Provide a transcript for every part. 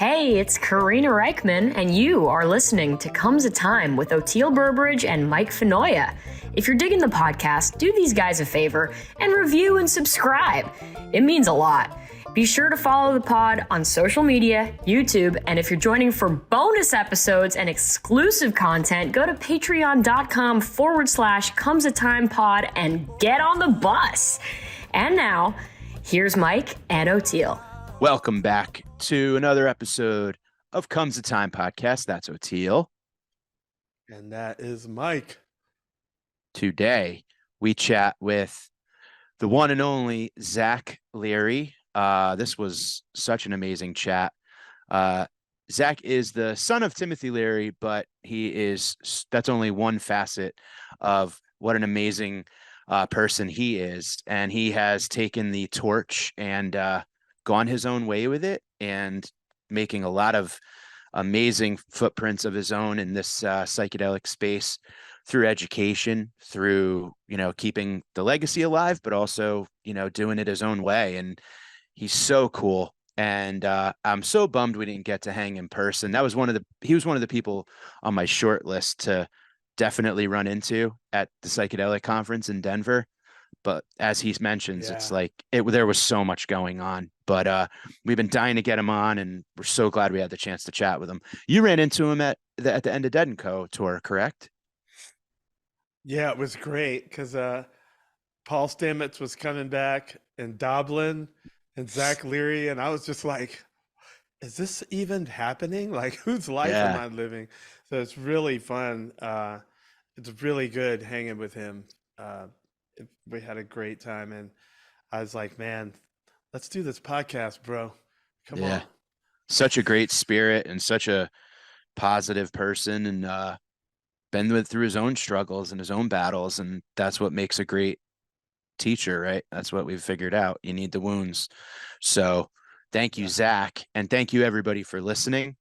Hey, it's Karina Reichman, and you are listening to Comes a Time with Oteil Burbridge and Mike Fenoya. If you're digging the podcast, do these guys a favor and review and subscribe. It means a lot. Be sure to follow the pod on social media, YouTube, and if you're joining for bonus episodes and exclusive content, go to patreon.com/comesatimepod and get on the bus. And now, here's Mike and Oteil. Welcome back to another episode of Comes a Time podcast. That's Oteil. And that is Mike. Today, we chat with the one and only Zach Leary. This was such an amazing chat. Zach is the son of Timothy Leary, but that's only one facet of what an amazing person he is. And he has taken the torch and gone his own way with it and making a lot of amazing footprints of his own in this psychedelic space through education, through, keeping the legacy alive, but also, doing it his own way. And he's so cool. And I'm so bummed we didn't get to hang in person. He was one of the people on my short list to definitely run into at the Psychedelic conference in Denver. But as he mentions, It's like there was so much going on, but we've been dying to get him on, and we're so glad we had the chance to chat with him. You ran into him at the End of Dead & Co. tour, correct? Yeah, it was great because Paul Stamets was coming back in Dublin and Zach Leary, and I was just like, is this even happening? Like, whose life am I living? So it's really fun. It's really good hanging with him. We had a great time, and I was like, man, let's do this podcast, bro. Come on. Such a great spirit and such a positive person, and been through his own struggles and his own battles, and that's what makes a great teacher, right? That's what we've figured out. You need the wounds. So thank you, Zach, and thank you everybody for listening.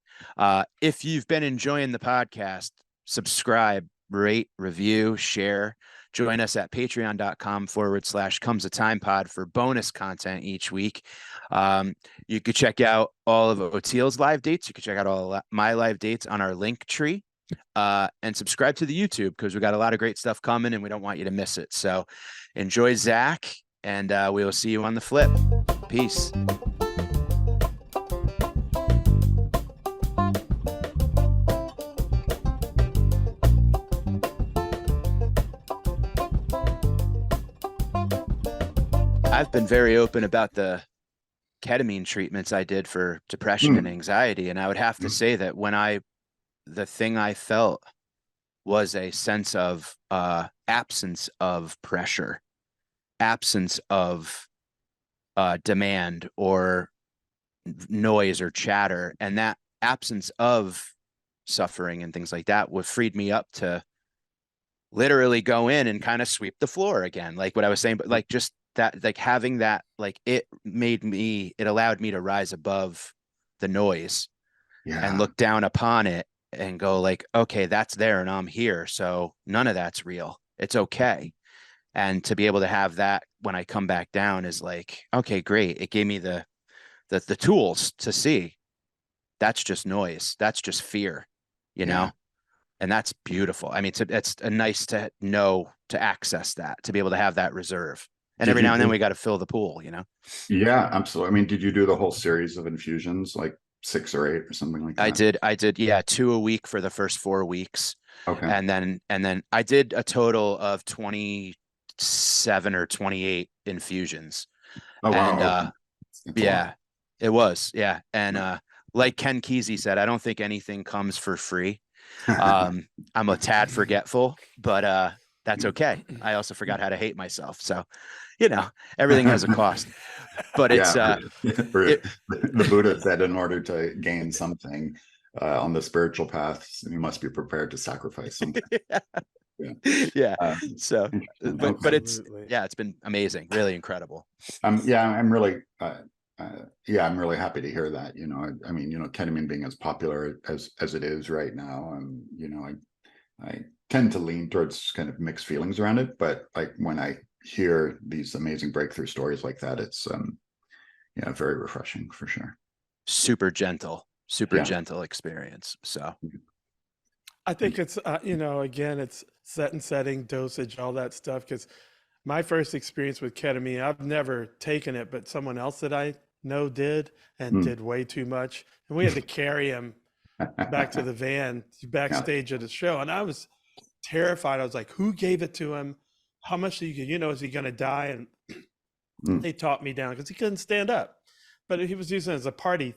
If you've been enjoying the podcast, subscribe, rate, review, share. Join us at patreon.com/comesatimepod for bonus content each week. You could check out all of Oteil's live dates. You could check out all of my live dates on our link tree, and subscribe to the YouTube because we got a lot of great stuff coming and we don't want you to miss it. So enjoy Zach, and we will see you on the flip. Peace. I've been very open about the ketamine treatments I did for depression and anxiety. And I would have to say that the thing I felt was a sense of absence of pressure, absence of demand or noise or chatter. And that absence of suffering and things like that would freed me up to literally go in and kind of sweep the floor again. Like what I was saying, but like just that, like having that, like it allowed me to rise above the noise and look down upon it and go like, okay, that's there and I'm here. So none of that's real. It's okay. And to be able to have that when I come back down is like, okay, great. It gave me the tools to see that's just noise. That's just fear, know? And that's beautiful. I mean, it's nice to know, to access that, to be able to have that reserve. And every now and then we got to fill the pool, Yeah, absolutely. I mean, did you do the whole series of infusions, like 6 or 8 or something like that? I did. Yeah. 2 a week for the first 4 weeks. Okay. And then I did a total of 27 or 28 infusions. Oh, wow. And, yeah, it was. Yeah. And, like Ken Kesey said, I don't think anything comes for free. I'm a tad forgetful, but, that's okay. I also forgot how to hate myself. So, everything has a cost, but it's, the Buddha said in order to gain something on the spiritual path, you must be prepared to sacrifice something. So, but it's, it's been amazing, really incredible. I'm really happy to hear that. I mean, ketamine being as popular as it is right now, and I tend to lean towards kind of mixed feelings around it, but like when I hear these amazing breakthrough stories like that, it's very refreshing for sure. Super gentle, super Yeah. gentle experience. So I think it's, again, it's set and setting, dosage, all that stuff. Because my first experience with ketamine, I've never taken it, but someone else that I know did and Mm. did way too much. And we had to carry him back to the van Yeah. backstage at a show. And I was terrified. I was like, who gave it to him? How much do you, is he going to die? And Mm. they talked me down because he couldn't stand up. But he was using it as a party.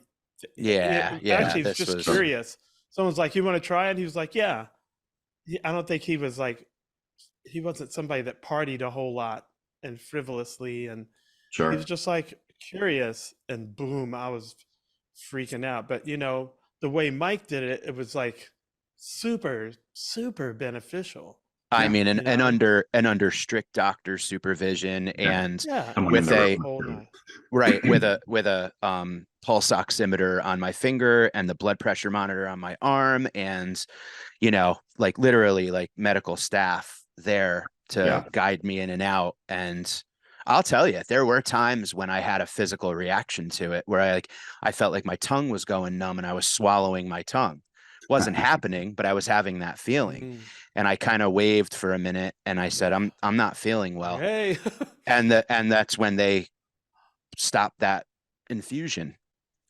yeah, Actually, he was this just was curious. Someone's like, you want to try it? He was like, yeah. I don't think he was like, he wasn't somebody that partied a whole lot and frivolously. And he Sure. was just like curious, and boom, I was freaking out. But the way Mike did it, it was like super, super beneficial. I Yeah. mean, You and know? under strict doctor supervision and Yeah. Someone in with the a room. Whole night. right with a pulse oximeter on my finger and the blood pressure monitor on my arm, and like literally like medical staff there to Yeah. guide me in and out. And I'll tell you, there were times when I had a physical reaction to it where I felt like my tongue was going numb and I was swallowing my tongue. Wasn't happening, but I was having that feeling. Mm. And I kind of waved for a minute and I said, I'm not feeling well. Hey. And that's when they stopped that infusion.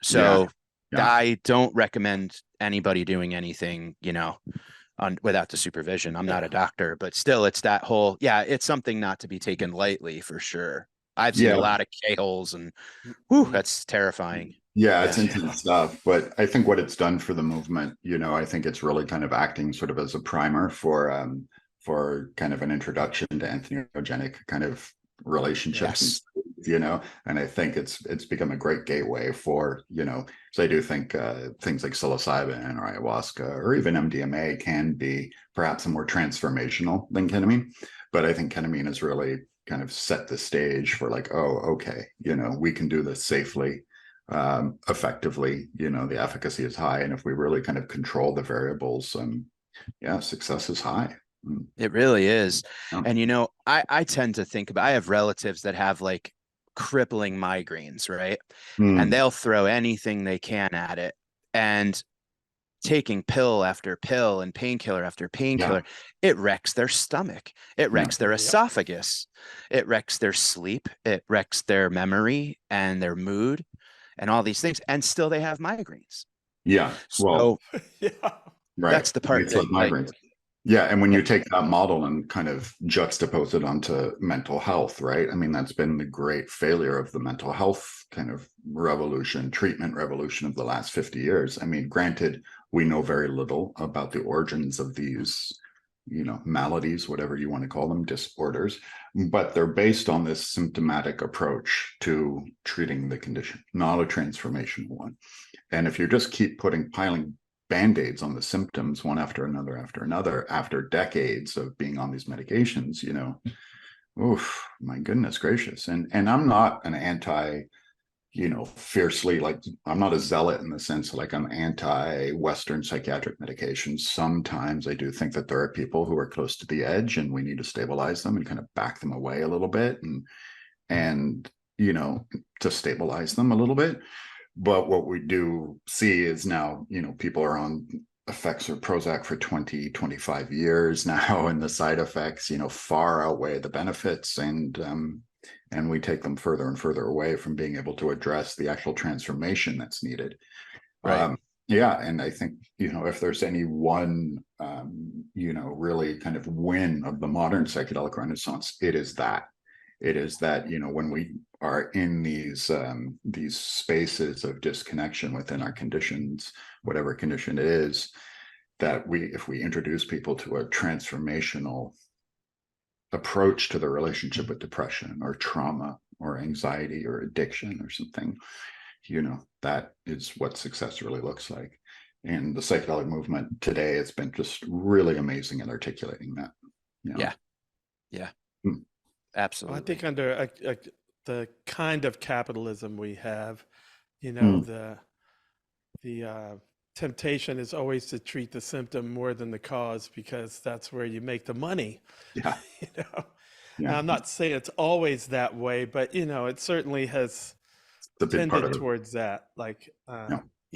So Yeah. I don't recommend anybody doing anything, without the supervision. I'm not a doctor, but still it's that whole, it's something not to be taken lightly for sure. I've seen a lot of K-holes and whew, that's terrifying. Yeah, it's intense stuff, but I think what it's done for the movement, I think it's really kind of acting sort of as a primer for kind of an introduction to entheogenic kind of relationships, and I think it's become a great gateway for, so I do think things like psilocybin or ayahuasca or even MDMA can be perhaps more transformational than ketamine, but I think ketamine has really kind of set the stage for like, oh, okay, we can do this safely, effectively, the efficacy is high, and if we really kind of control the variables, success is high. It really is. Yeah. And I tend to think about, I have relatives that have like crippling migraines, right? And they'll throw anything they can at it, and taking pill after pill and painkiller after painkiller, it wrecks their stomach, it wrecks their esophagus, it wrecks their sleep, it wrecks their memory and their mood and all these things, and still they have migraines. Yeah. So Yeah. Right. that's the part It's that like migraines. Yeah, and when you take that model and kind of juxtapose it onto mental health, right? I mean, that's been the great failure of the mental health kind of treatment revolution of the last 50 years. I mean, granted, we know very little about the origins of these, maladies, whatever you want to call them, disorders, but they're based on this symptomatic approach to treating the condition, not a transformational one. And if you just keep piling Band-Aids on the symptoms one after another after decades of being on these medications, oof, my goodness gracious. And I'm not an anti, fiercely, like, I'm not a zealot in the sense like I'm anti-Western psychiatric medications. Sometimes I do think that there are people who are close to the edge and we need to stabilize them and kind of back them away a little bit and to stabilize them a little bit. But what we do see is now, people are on effects of Prozac for 20, 25 years now, and the side effects, far outweigh the benefits. And we take them further and further away from being able to address the actual transformation that's needed. Right. And I think, if there's any one, really kind of win of the modern psychedelic renaissance, it is that. It is that, when we are in these spaces of disconnection within our conditions, whatever condition it is, that if we introduce people to a transformational approach to the relationship with depression or trauma or anxiety or addiction or something, that is what success really looks like. And the psychedelic movement today, it's been just really amazing at articulating that. Yeah. Absolutely. I think under the kind of capitalism we have, the temptation is always to treat the symptom more than the cause, because that's where you make the money. Yeah. Now, I'm not saying it's always that way, but it certainly has tended towards that. Like,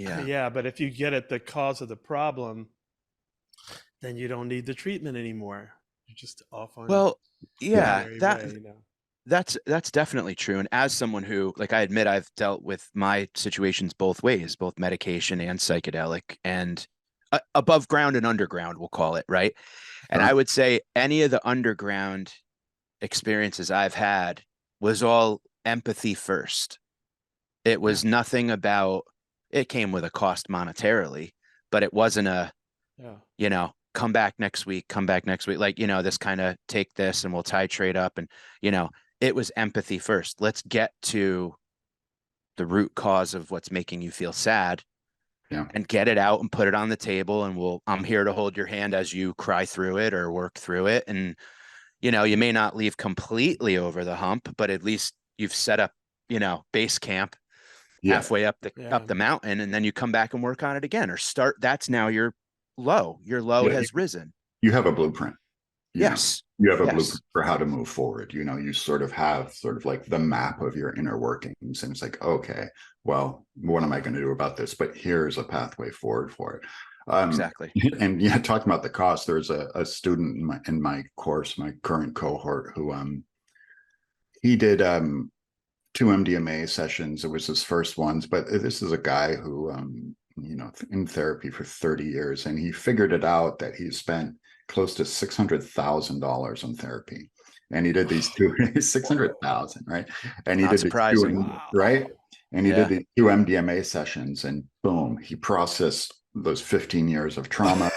Yeah. Yeah, but if you get at the cause of the problem, then you don't need the treatment anymore. You're just off on Well, your yeah, merry that way, you know. that's definitely true. And as someone who, like, I admit I've dealt with my situations both ways, both medication and psychedelic, and above ground and underground, we'll call it, right? And I Sure. would say any of the underground experiences I've had was all empathy first. It Yeah. was nothing about, it came with a cost monetarily, but it wasn't a, Yeah. come back next week, come back next week. Like, this kind of take this and we'll titrate up. And, it was empathy first. Let's get to the root cause of what's making you feel sad Yeah. and get it out and put it on the table. And I'm here to hold your hand as you cry through it or work through it. And, you may not leave completely over the hump, but at least you've set up, base camp Yeah. halfway up Yeah. the mountain, and then you come back and work on it again, or start. That's now your low. Your low Yeah. has risen. You have a blueprint. Yes. You have a Yes. blueprint for how to move forward. You sort of have sort of like the map of your inner workings, and it's like, okay, well, what am I going to do about this? But here's a pathway forward for it. Exactly. And yeah, talking about the cost, there's a student in my course, my current cohort, who he did 2 MDMA sessions. It was his first ones, but this is a guy who in therapy for 30 years, and he figured it out that he spent close to $600,000 on therapy, and he did these 600,000, right? And he Not did surprising. right, and he Yeah. did the 2 MDMA sessions, and boom, he processed those 15 years of trauma.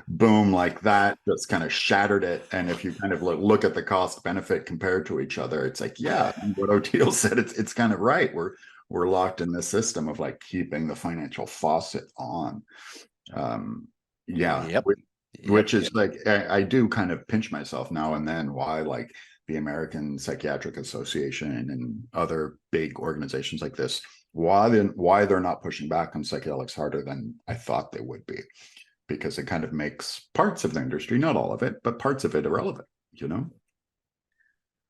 Boom, like that, just kind of shattered it. And if you kind of look at the cost benefit compared to each other, it's like, yeah, what O'Teal said, it's kind of right. We're locked in this system of like keeping the financial faucet on. Yeah. Yep. Which is like, I do kind of pinch myself now and then why, like, the American Psychiatric Association and other big organizations like this, why they're not pushing back on psychedelics harder than I thought they would be, because it kind of makes parts of the industry, not all of it, but parts of it irrelevant,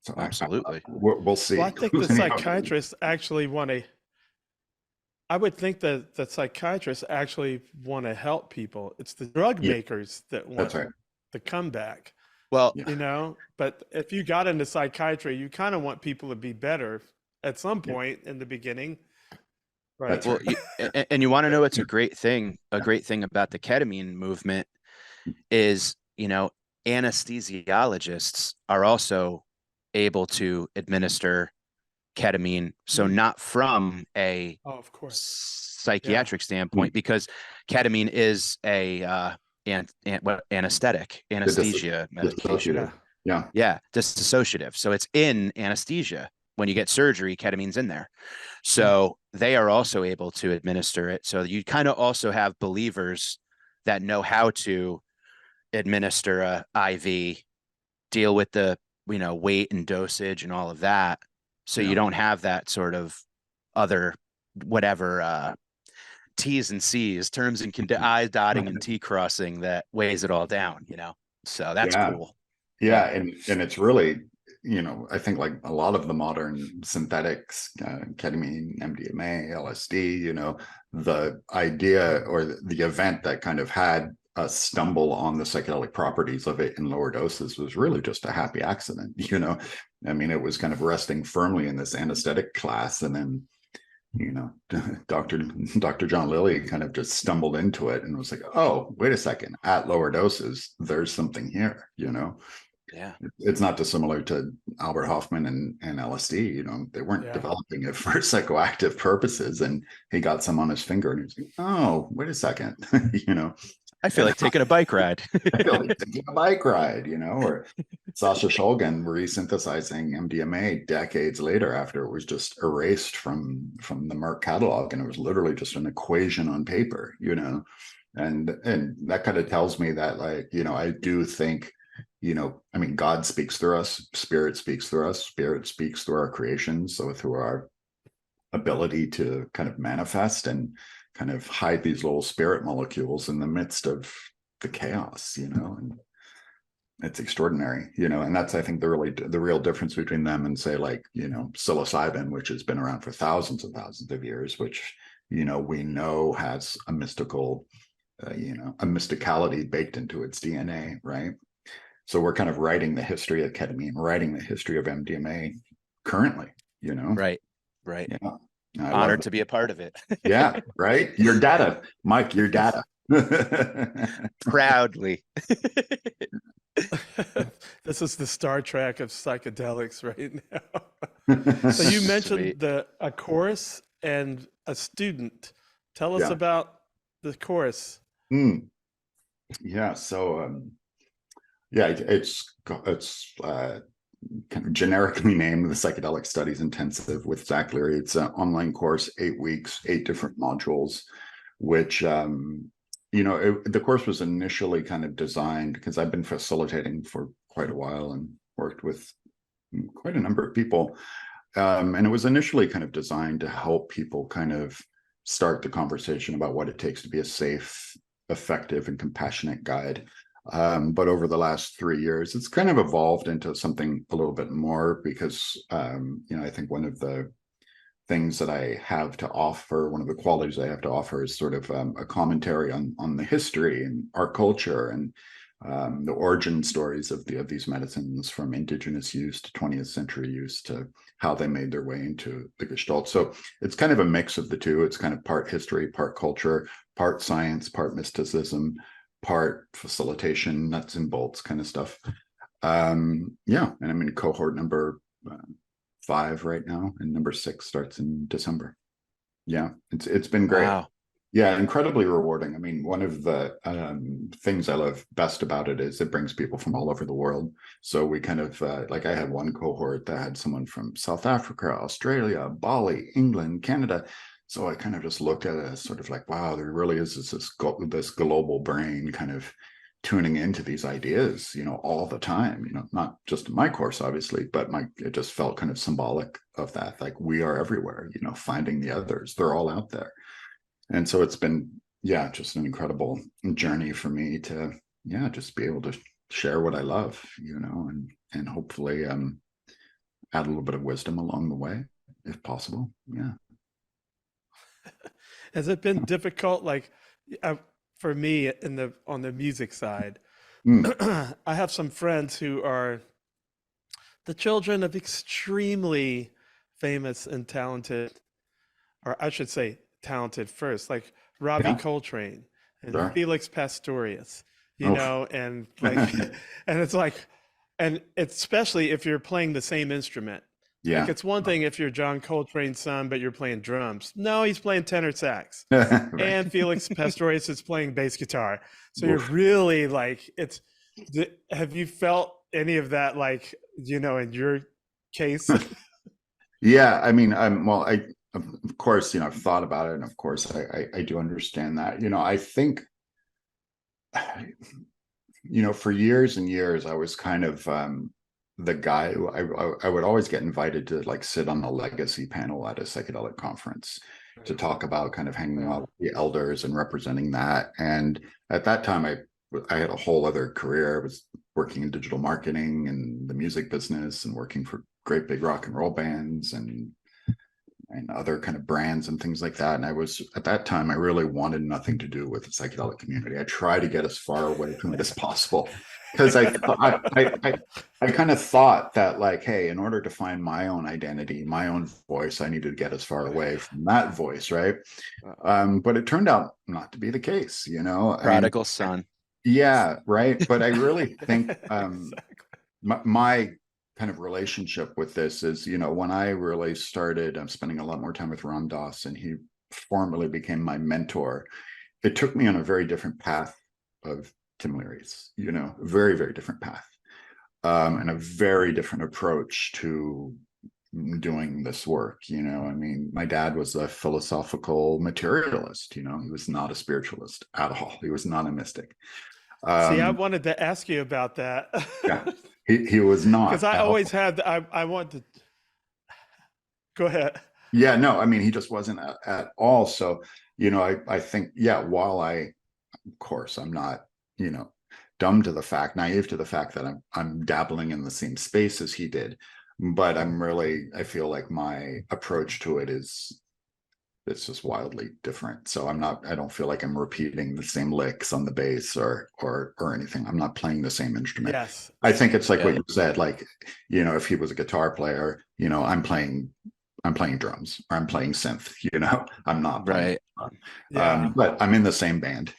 So Absolutely. we'll see. Well, I think the psychiatrists actually want to. I would think that the psychiatrists actually want to help people. It's the drug makers that want That's right. the comeback. Well, But if you got into psychiatry, you kind of want people to be better at some point in the beginning. Right. That's well, right. and you want to know what's a great thing about the ketamine movement is, anesthesiologists are also able to administer ketamine. So not from a of course, psychiatric standpoint, because ketamine is a anesthetic, anesthesia medication. Yeah, dissociative. So it's in anesthesia. When you get surgery, ketamine's in there. So they are also able to administer it. So you kind of also have believers that know how to administer a IV, deal with the, weight and dosage and all of that. So you don't have that sort of other, whatever, T's and C's, terms and I dotting and T crossing that weighs it all down, So that's cool. Yeah. And it's really, I think like a lot of the modern synthetics, ketamine, MDMA, LSD, the idea or the event that kind of had us stumble on the psychedelic properties of it in lower doses was really just a happy accident. I mean, it was kind of resting firmly in this anesthetic class, and then Dr. John Lilly kind of just stumbled into it and was like, oh, wait a second, at lower doses, there's something here, Yeah. It's not dissimilar to Albert Hoffman and LSD. They weren't developing it for psychoactive purposes, and he got some on his finger and he's like, oh, wait a second, I feel like taking a bike ride. I feel like taking a bike ride, or Sasha Shulgin resynthesizing MDMA decades later after it was just erased from the Merck catalog, and it was literally just an equation on paper, and that kind of tells me that, like, I do think, I mean, God speaks through us, spirit speaks through us, spirit speaks through our creations, so through our ability to kind of manifest and kind of hide these little spirit molecules in the midst of the chaos, and it's extraordinary, and that's, I think, the real difference between them and, say, like, psilocybin, which has been around for thousands and thousands of years, which we know has a mystical, a mysticality baked into its DNA, right? So we're kind of writing the history of ketamine, writing the history of MDMA currently, Right. Yeah. I love Honored that. to be a part of it. Yeah, right. Your data, Mike, your data. Proudly. This is the Star Trek of psychedelics right now. So you mentioned Sweet. a chorus and a student. Tell us Yeah. about the chorus. Yeah. So, yeah, it's kind of generically named the Psychedelic Studies Intensive with Zach Leary. It's an online course, 8 weeks, 8 different modules, which, the course was initially kind of designed because I've been facilitating for quite a while and worked with quite a number of people. And it was initially kind of designed to help people kind of start the conversation about what it takes to be a safe, effective, and compassionate guide. But over the last 3 years, it's kind of evolved into something a little bit more because, I think one of the things that I have to offer, one of the qualities I have to offer is sort of a commentary on the history and our culture and the origin stories of these medicines, from indigenous use to 20th century use to how they made their way into the Gestalt. So it's kind of a mix of the two. It's kind of part history, part culture, part science, part mysticism, part facilitation, nuts and bolts kind of stuff. Yeah, and I'm in cohort number 5 right now, and number 6 starts in December. Yeah, it's been great. Wow. Yeah, incredibly rewarding. I mean, one of the things I love best about it is it brings people from all over the world. So we kind of like I had one cohort that had someone from South Africa, Australia, Bali, England, Canada. So I kind of just looked at it as sort of like, wow, there really is this global brain kind of tuning into these ideas, all the time, not just in my course, obviously, but it just felt kind of symbolic of that. Like, we are everywhere, finding the others, they're all out there. And so it's been, yeah, just an incredible journey for me to, just be able to share what I love, and hopefully add a little bit of wisdom along the way, if possible. Yeah. Has it been difficult, like for me on the music side? I have some friends who are the children of extremely famous and talented, or I should say talented first, like Robbie Coltrane and Sure. Felix Pastorius, Oh. and like, and it's like, and especially if you're playing the same instrument. Yeah. Like, it's one thing if you're John Coltrane's son, but you're playing drums. No, he's playing tenor sax. Right. And Felix Pastorius is playing bass guitar. So Oof. you're really like, have you felt any of that, like, in your case? Yeah, I mean, of course, I've thought about it, and of course, I do understand that. I think, for years and years, I was kind of the guy who I would always get invited to like sit on the legacy panel at a psychedelic conference to talk about kind of hanging out with the elders and representing that. And at that time, I had a whole other career. I was working in digital marketing and the music business and working for great big rock and roll bands and other kind of brands and things like that. And at that time, I really wanted nothing to do with the psychedelic community. I tried to get as far away from it as possible because I kind of thought that, like, hey, in order to find my own identity, my own voice, I needed to get as far away from that voice, right? But it turned out not to be the case, Prodigal son. Yeah, right. But I really think Exactly. my kind of relationship with this is, when I really started, I'm spending a lot more time with Ram Dass, and he formally became my mentor. It took me on a very different path of Tim Leary's, a very, very different path, and a very different approach to doing this work. I mean, my dad was a philosophical materialist. He was not a spiritualist at all. He was not a mystic. See, I wanted to ask you about that. Yeah, he was not. Because I always had, I want to, go ahead. Yeah, no, I mean, he just wasn't at all. So, I think, yeah, while of course, I'm not, naive to the fact that I'm dabbling in the same space as he did, but I feel like my approach to it is it's just wildly different. So I don't feel like I'm repeating the same licks on the bass or anything. I'm not playing the same instrument. Yes. I think it's like Yeah. what you said, like, you know, if he was a guitar player, you know, I'm playing drums, or I'm playing synth, you know, I'm not playing. Right. Yeah. But I'm in the same band.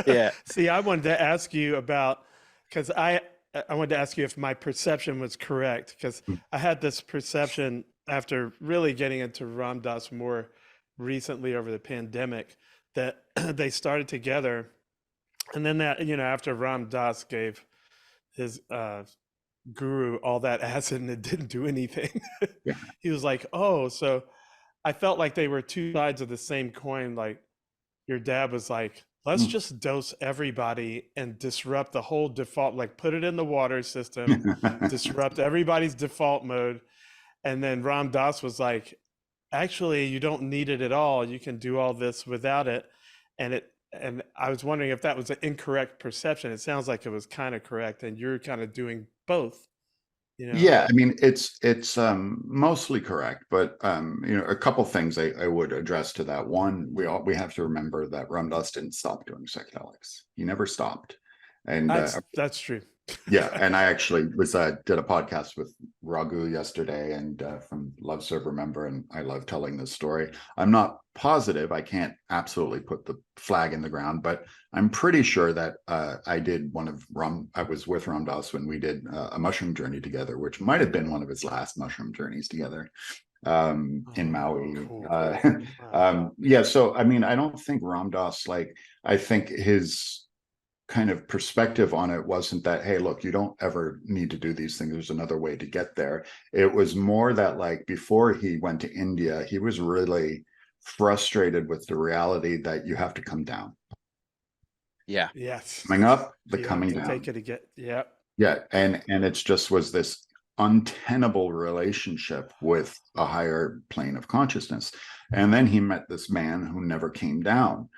Yeah. See, I wanted to ask you about, because I wanted to ask you if my perception was correct, because I had this perception after really getting into Ram Dass more recently over the pandemic, that they started together, and then that, you know, after Ram Dass gave his guru all that acid and it didn't do anything, Yeah. he was like, oh, so I felt like they were two sides of the same coin. Like your dad was like, let's just dose everybody and disrupt the whole default, like put it in the water system, disrupt everybody's default mode. And then Ram Dass was like, actually, you don't need it at all. You can do all this without it. And I was wondering if that was an incorrect perception. It sounds like it was kind of correct, and you're kind of doing both, you know? Yeah, I mean, it's mostly correct, but you know, a couple things I would address to that. One, we have to remember that Ram Dass didn't stop doing psychedelics. He never stopped. And That's true. yeah, and I actually did a podcast with Raghu yesterday, and from Love Serve Remember, and I love telling this story. I'm not positive, I can't absolutely put the flag in the ground, but I'm pretty sure that I was with Ram Dass when we did a mushroom journey together, which might have been one of his last mushroom journeys together in Maui. Cool. Yeah, so I mean, I don't think Ram Dass, like, I think his kind of perspective on it wasn't that, hey, look, you don't ever need to do these things, there's another way to get there. It was more that, like, before he went to India, he was really frustrated with the reality that you have to come down. Yeah. Yes. Coming up, the You have coming to down. take it again. Yeah. Yeah, and it's just was this untenable relationship with a higher plane of consciousness. And then he met this man who never came down.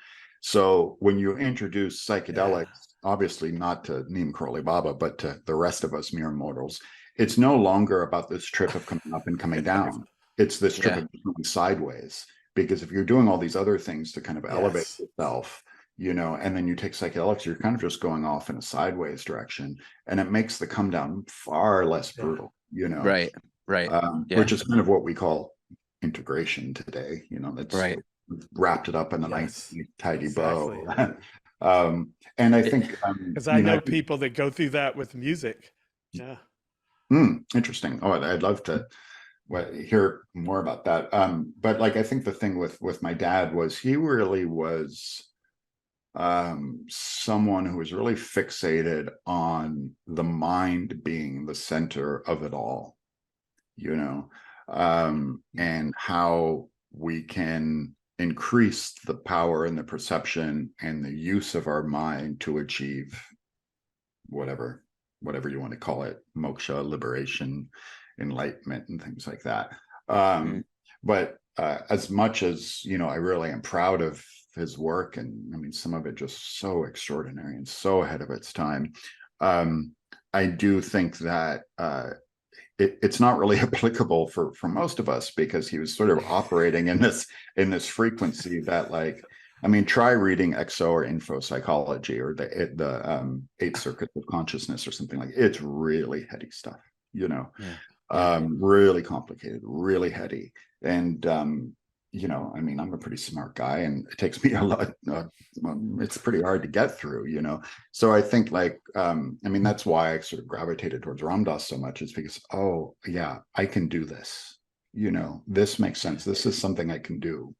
So when you introduce psychedelics, obviously not to Neem Karoli Baba, but to the rest of us mere mortals, it's no longer about this trip of coming up and coming down. It's this trip of going sideways. Because if you're doing all these other things to kind of elevate yourself, you know, and then you take psychedelics, you're kind of just going off in a sideways direction, and it makes the come down far less brutal, you know. Right. Which is kind of what we call integration today, you know. That's right. Wrapped it up in a nice tidy bow. And I think because I know people that go through that with music. Yeah. Interesting. Oh, I'd love to hear more about that. But like, I think the thing with my dad was he really was someone who was really fixated on the mind being the center of it all, you know, and how we can increase the power and the perception and the use of our mind to achieve whatever you want to call it, moksha, liberation, enlightenment, and things like that. But as much as, you know, I really am proud of his work, and I mean, some of it just so extraordinary and so ahead of its time, I do think that it's not really applicable for most of us, because he was sort of operating in this frequency that, like, I mean, try reading exo or info psychology, or the 8 circuits of consciousness or something like it's really heady stuff, you know. Really complicated, really heady. And you know, I mean, I'm a pretty smart guy, and it takes me a lot. It's pretty hard to get through, you know. So I think, like, I mean, that's why I sort of gravitated towards Ram Dass so much, is because, oh yeah, I can do this. You know, this makes sense. This is something I can do.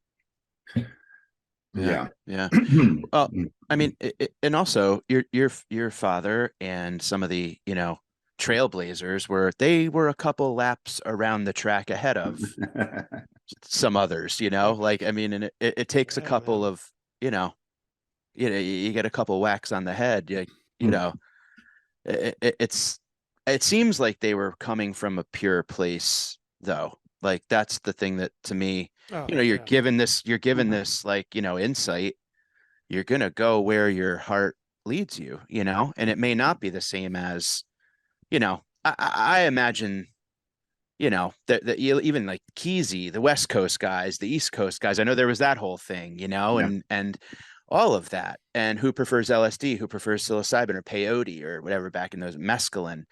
Yeah. Well, I mean, and also your father and some of the, you know, Trailblazers were a couple laps around the track ahead of some others, you know, like, I mean, and it takes a couple of, you know, you get a couple whacks on the head, you know, it seems like they were coming from a pure place, though. Like, that's the thing that, to me, you know, you're given this, like, you know, insight. You're going to go where your heart leads you, you know, and it may not be the same as, you know, I imagine you know, even like Keezy, the West Coast guys, the East Coast guys. I know there was that whole thing, you know, Yeah. and all of that. And who prefers LSD, who prefers psilocybin or peyote or whatever back in those mescaline.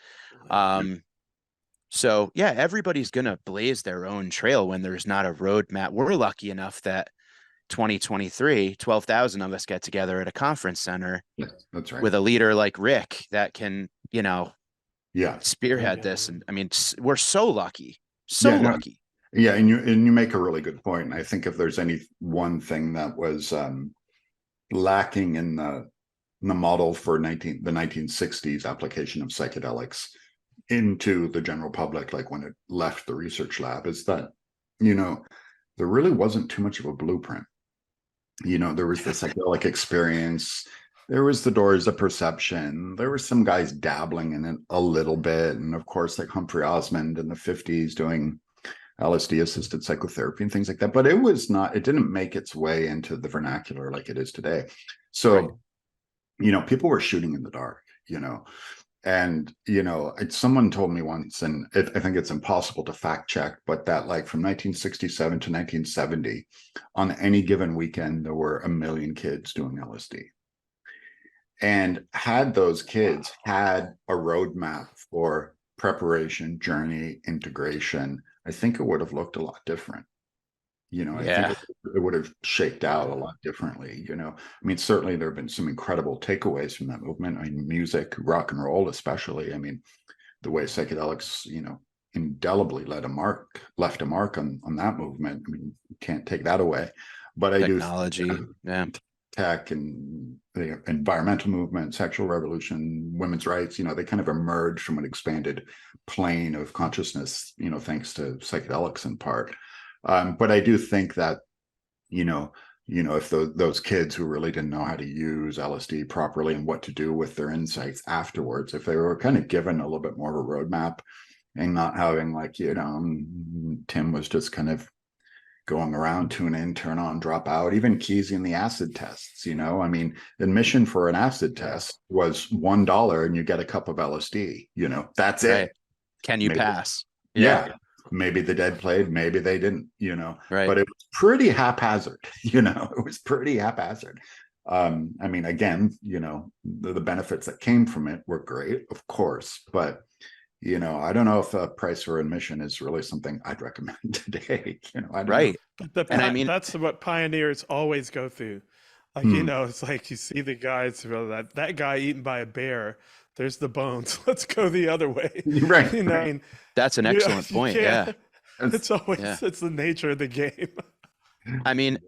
So yeah, everybody's gonna blaze their own trail when there's not a roadmap. We're lucky enough that 2023, 12,000 of us get together at a conference center That's right. with a leader like Rick that can, you know, Yeah. spearhead this. And I mean, we're so lucky, so lucky. Yeah, and you make a really good point. And I think if there's any one thing that was lacking in the model for the 1960s application of psychedelics into the general public, like when it left the research lab, is that, you know, there really wasn't too much of a blueprint. You know, there was the psychedelic experience, there was the doors of perception, there were some guys dabbling in it a little bit, and of course, like Humphrey Osmond in the 50s doing LSD assisted psychotherapy and things like that. But it didn't make its way into the vernacular like it is today. So, right. You know, people were shooting in the dark, you know. And, you know, someone told me once, and I think it's impossible to fact check, but that like from 1967 to 1970, on any given weekend, there were 1 million kids doing LSD. And had those kids had a roadmap for preparation, journey, integration, I think it would have looked a lot different. You know, I think it would have shaped out a lot differently, you know. I mean, certainly there have been some incredible takeaways from that movement. I mean, music, rock and roll especially. I mean, the way psychedelics, you know, indelibly left a mark on that movement. I mean, you can't take that away. But technology, tech and the environmental movement, sexual revolution, women's rights, you know, they kind of emerged from an expanded plane of consciousness, you know, thanks to psychedelics in part. But I do think that, you know, if those kids who really didn't know how to use LSD properly and what to do with their insights afterwards, if they were kind of given a little bit more of a roadmap and not having like, you know, Tim was just kind of going around, tune in, turn on, drop out, even Keezy in the acid tests, you know, I mean, admission for an acid test was $1 and you get a cup of LSD, you know, that's it. Can you pass? Yeah. Maybe the dead played, maybe they didn't, you know, right. But it was pretty haphazard, you know, it was pretty haphazard. I mean, again, you know, the benefits that came from it were great, of course, but, you know, I don't know if a price for admission is really something I'd recommend today, you know, I don't know. But I mean, that's what pioneers always go through. Like, you know, it's like you see the guys, that guy eaten by a bear, there's the bones. Let's go the other way. Right. You know, I mean, that's an excellent point. Yeah. It's always, it's the nature of the game. I mean,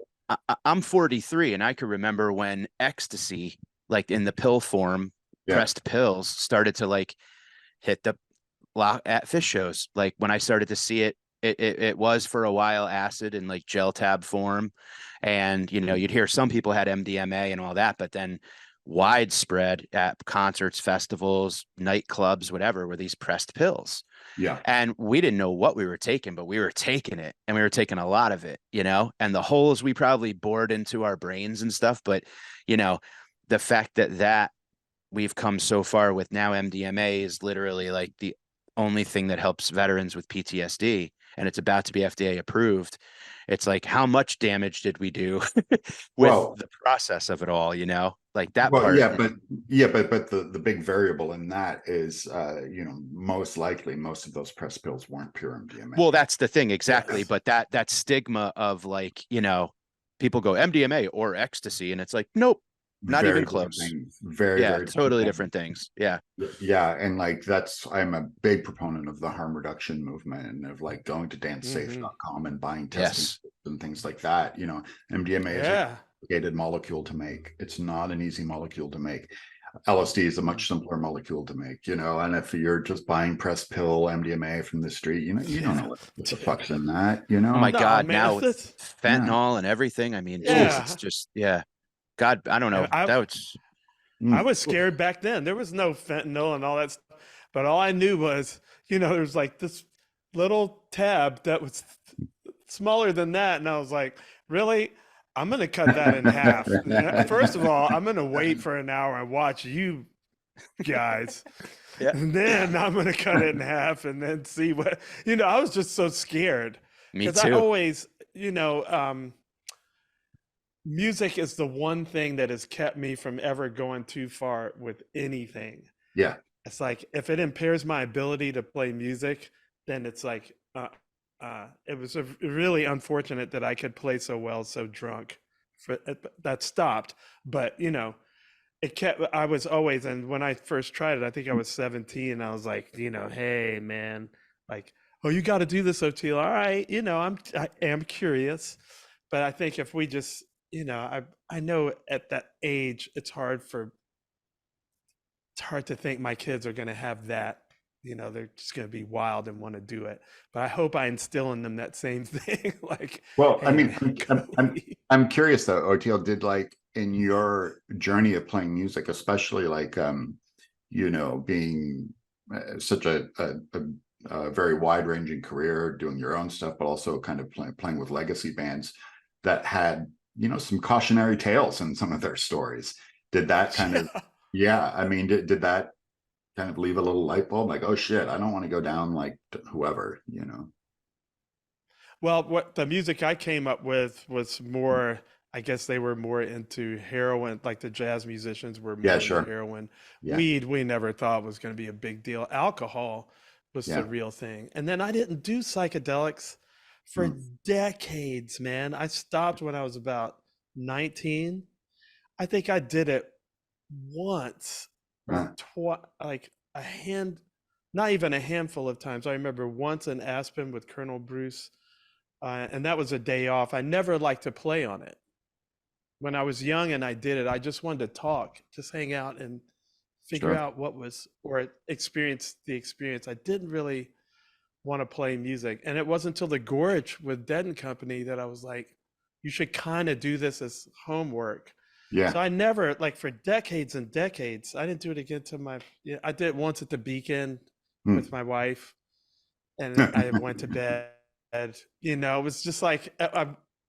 I'm 43 and I can remember when ecstasy, like in the pill form, pressed pills started to like hit the block at fish shows. Like when I started to see it, it was for a while acid in like gel tab form. And, you know, you'd hear some people had MDMA and all that, but then widespread at concerts, festivals, nightclubs, whatever, were these pressed pills. Yeah. And we didn't know what we were taking, but we were taking it, and we were taking a lot of it, you know, and the holes we probably bored into our brains and stuff. But, you know, the fact that we've come so far with now MDMA is literally like the only thing that helps veterans with PTSD, and it's about to be FDA approved. It's like, how much damage did we do with the process of it all, you know, like that part. Yeah, but the big variable in that is, you know, most likely most of those press pills weren't pure MDMA. Well, that's the thing. Exactly. Yes. But that stigma of like, you know, people go MDMA or ecstasy, and it's like, nope. Not even close. Very totally different things. Yeah. And like I'm a big proponent of the harm reduction movement and of like going to dancesafe.com and buying testing and things like that. You know, MDMA is a complicated molecule to make. It's not an easy molecule to make. LSD is a much simpler molecule to make, you know, and if you're just buying press pill MDMA from the street, you know, you don't know what the fuck's in that, you know. Oh my God, man, now with fentanyl and everything. I mean, it's just, God, I don't know. I was scared back then. There was no fentanyl and all that stuff. But all I knew was, you know, there's like this little tab that was smaller than that. And I was like, really? I'm going to cut that in half. First of all, I'm going to wait for an hour and watch you guys. Yeah. And then I'm going to cut it in half and then see what, I was just so scared Me because I too. always, music is the one thing that has kept me from ever going too far with anything. Yeah. It's like, if it impairs my ability to play music, then it's like, it was really unfortunate that I could play so well, so drunk. That stopped. But, it kept, I was always, and when I first tried it, I think I was 17. I was like, hey man, like, oh, you got to do this, Oteil. All right. I am curious, but I think if we just, I know at that age, it's hard to think my kids are going to have that, they're just going to be wild and want to do it. But I hope I instill in them that same thing. Like, well, hey, I mean, man, I'm curious though, Oteil, did like in your journey of playing music, especially like, being such a very wide ranging career, doing your own stuff, but also kind of playing with legacy bands that had, some cautionary tales in some of their stories. Did that kind of, yeah, I mean, did that kind of leave a little light bulb like, oh shit, I don't want to go down like whoever, Well, what the music I came up with was more, I guess they were more into heroin, like the jazz musicians were more Yeah, into sure. heroin. Yeah. Weed, we never thought was going to be a big deal. Alcohol was Yeah. the real thing. And then I didn't do psychedelics for decades, man. I stopped when I was about 19. I think I did it once or twice, like not even a handful of times. I remember once in Aspen with Colonel Bruce, and that was a day off. I never liked to play on it. When I was young and I did it, I just wanted to talk, just hang out and figure Sure. out what was, or experience the experience. I didn't really want to play music. And it wasn't until the Gorge with Dead and Company that I was like, you should kind of do this as homework. Yeah. So I never, like for decades and decades, I didn't do it again till I did it once at the Beacon with my wife, and I went to bed. It was just like,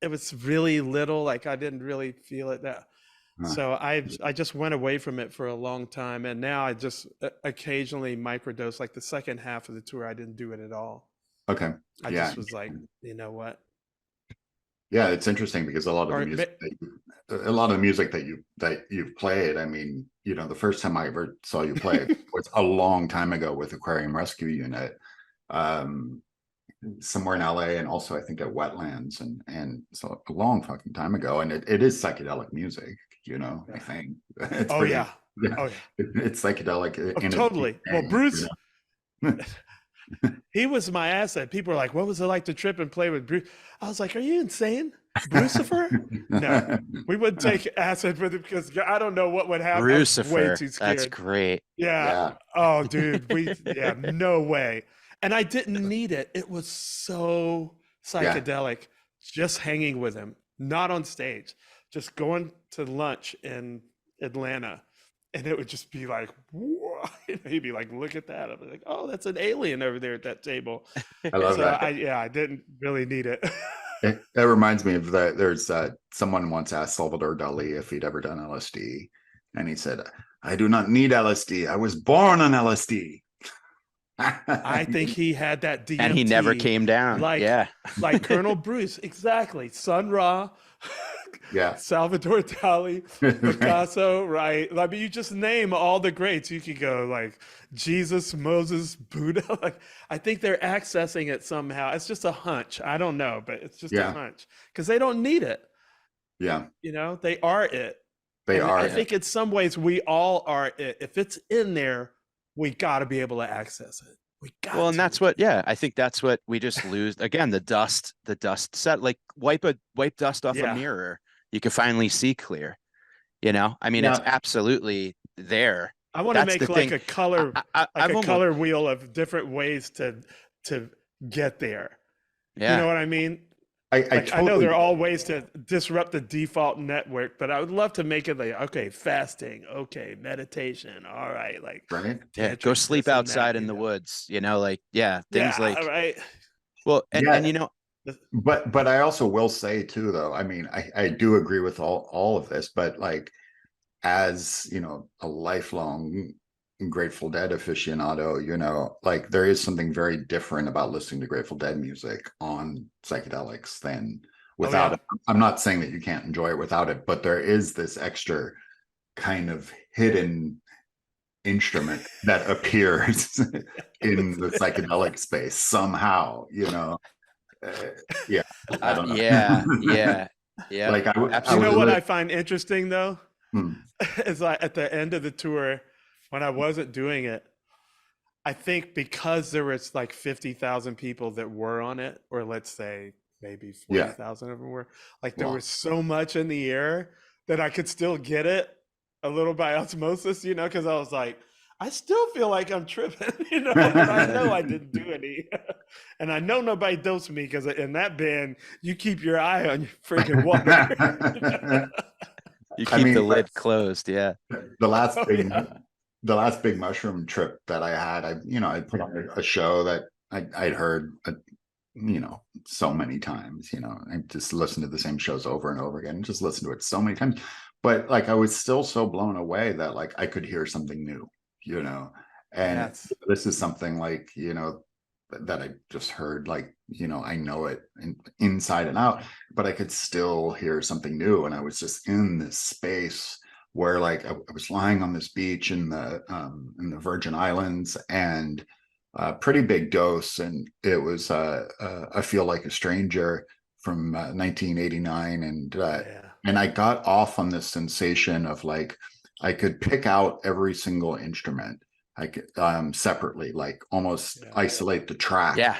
it was really little, like I didn't really feel it that. So I just went away from it for a long time, and now I just occasionally microdose. Like the second half of the tour, I didn't do it at all. Okay. I just was like, you know what? Yeah, it's interesting because a lot of the music that you've played, I mean, the first time I ever saw you play was a long time ago with Aquarium Rescue Unit, somewhere in LA, and also I think at Wetlands, and so a long fucking time ago. And it is psychedelic music, I think. It's Oh yeah. It's psychedelic. Totally. Well, Bruce, he was my asset. People were like, what was it like to trip and play with Bruce? I was like, are you insane? Brucifer? No, we wouldn't take acid with him because I don't know what would happen. Brucifer. Way too scared. That's great. Yeah. Oh, dude. No way. And I didn't need it. It was so psychedelic, just hanging with him, not on stage, just going to lunch in Atlanta. And it would just be like, whoa. He'd be like, look at that. I'd be like, oh, that's an alien over there at that table. I love that. I didn't really need it. That reminds me of that. There's someone once asked Salvador Dali if he'd ever done LSD. And he said, I do not need LSD. I was born on LSD. I think he had that DMT. And he never came down. Like Colonel Bruce. Exactly. Sun Ra. Yeah. Salvador Dali, Picasso, right? I mean, you just name all the greats. You could go like Jesus, Moses, Buddha. Like, I think they're accessing it somehow. It's just a hunch. I don't know, but it's just a hunch because they don't need it. Yeah. They are it. I think in some ways we all are it. If it's in there, we got to be able to access it. And that's I think that's what we just lose. Again, the dust set, like wipe dust off a mirror. You can finally see clear, I mean, it's absolutely there. I want to make like a color, color wheel of different ways to get there. Yeah. You know what I mean? I know there are all ways to disrupt the default network, but I would love to make it like, okay, fasting, okay, meditation, all right, like, right? Yeah, go sleep outside in the woods, things like, right. Well, and but I also will say too, though, I mean, I do agree with all of this, but like, as a lifelong Grateful Dead aficionado, you know, like there is something very different about listening to Grateful Dead music on psychedelics than without it. I'm not saying that you can't enjoy it without it, but there is this extra kind of hidden instrument that appears in the psychedelic space somehow, you know. Yeah, I don't know. Yeah. Like I You know was what I find interesting though? Hmm. Is like at the end of the tour, when I wasn't doing it, I think because there was like 50,000 people that were on it, or let's say maybe Yeah. 40,000 of them were, like there Wow. was so much in the air that I could still get it a little by osmosis, you know, because I was like, I still feel like I'm tripping, you know, but I know I didn't do any. And I know nobody dosed me because in that band, you keep your eye on your freaking water. You I keep mean, the lid closed. Yeah. the last Oh, big yeah. the last big mushroom trip that I had, I put on a show that I'd heard, so many times, I just listened to the same shows over and over again, and just listened to it so many times. But like, I was still so blown away that like I could hear something new, and Yes. this is something like, that I just heard, like, I know it inside and out, but I could still hear something new. And I was just in this space where like I was lying on this beach in the Virgin Islands, and a pretty big dose, and it was I Feel Like a Stranger from 1989, Yeah. and I got off on this sensation of like I could pick out every single instrument. I could separately, like almost isolate the track. Yeah.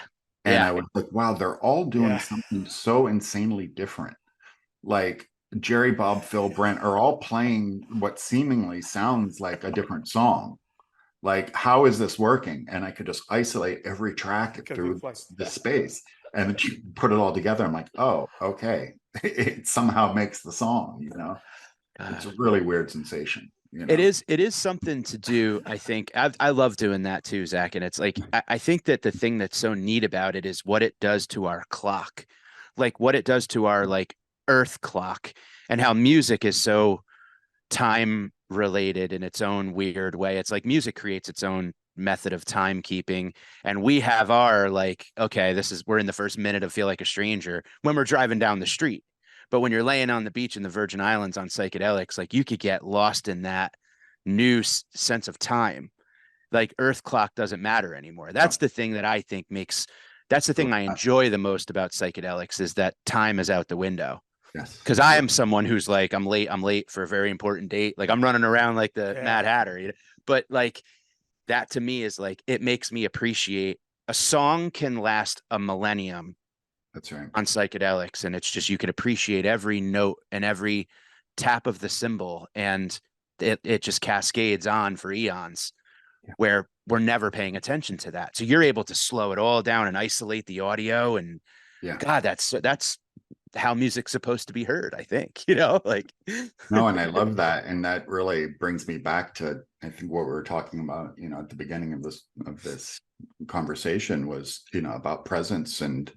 And I was like, wow, they're all doing Yeah. something so insanely different. Like Jerry, Bob, Phil, Brent are all playing what seemingly sounds like a different song. Like, how is this working? And I could just isolate every track Because through it's like, the space and then you put it all together. I'm like, oh, okay. It somehow makes the song, It's a really weird sensation. It is something to do. I think I love doing that too, Zach. And it's like, I think that the thing that's so neat about it is what it does to our clock, like what it does to our like earth clock, and how music is so time related in its own weird way. It's like music creates its own method of timekeeping, and we have our like, okay, we're in the first minute of Feel Like a Stranger when we're driving down the street. But when you're laying on the beach in the Virgin Islands on psychedelics, like you could get lost in that new sense of time. Like earth clock doesn't matter anymore. That's the thing that I think that's the thing I enjoy the most about psychedelics, is that time is out the window. Yes. Because I am someone who's like, I'm late for a very important date. Like I'm running around like the Mad Hatter. But like that to me is like, it makes me appreciate a song can last a millennium. That's right. On psychedelics. And it's just, you can appreciate every note and every tap of the cymbal, and it just cascades on for eons, where we're never paying attention to that. So you're able to slow it all down and isolate the audio. And God, that's how music's supposed to be heard, I think, like. No, and I love that. And that really brings me back to, I think, what we were talking about, at the beginning of this conversation was, about presence and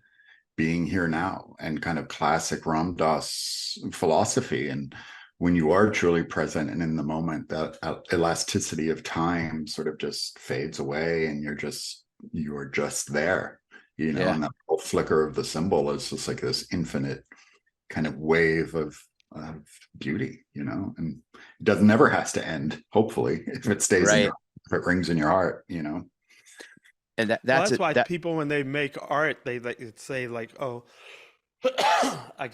being here now, and kind of classic Ram Dass philosophy. And when you are truly present and in the moment, that elasticity of time sort of just fades away, and you're just there, and that whole flicker of the cymbal is just like this infinite kind of wave of beauty, and it never has to end, hopefully, if it stays if it rings in your heart, And that's why people, when they make art, they like say like, oh, I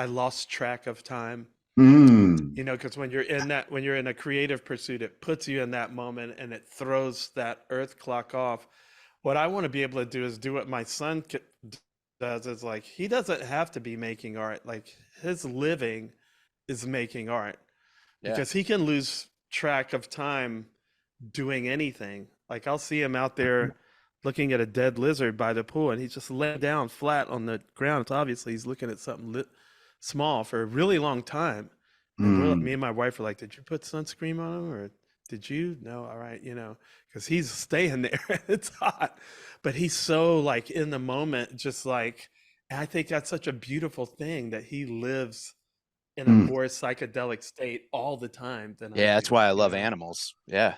lost track of time. Because when you're in a creative pursuit, it puts you in that moment and it throws that earth clock off. What I want to be able to do is do what my son does. Is like, he doesn't have to be making art. Like, his living is making art, because he can lose track of time doing anything. Like, I'll see him out there looking at a dead lizard by the pool, and he's just laying down flat on the ground. It's obviously he's looking at something small for a really long time. And me and my wife are like, did you put sunscreen on him, or did you? No, all right, because he's staying there. It's hot, but he's so like in the moment, just like, and I think that's such a beautiful thing, that he lives in a more psychedelic state all the time than I that's do, why I love animals. Yeah.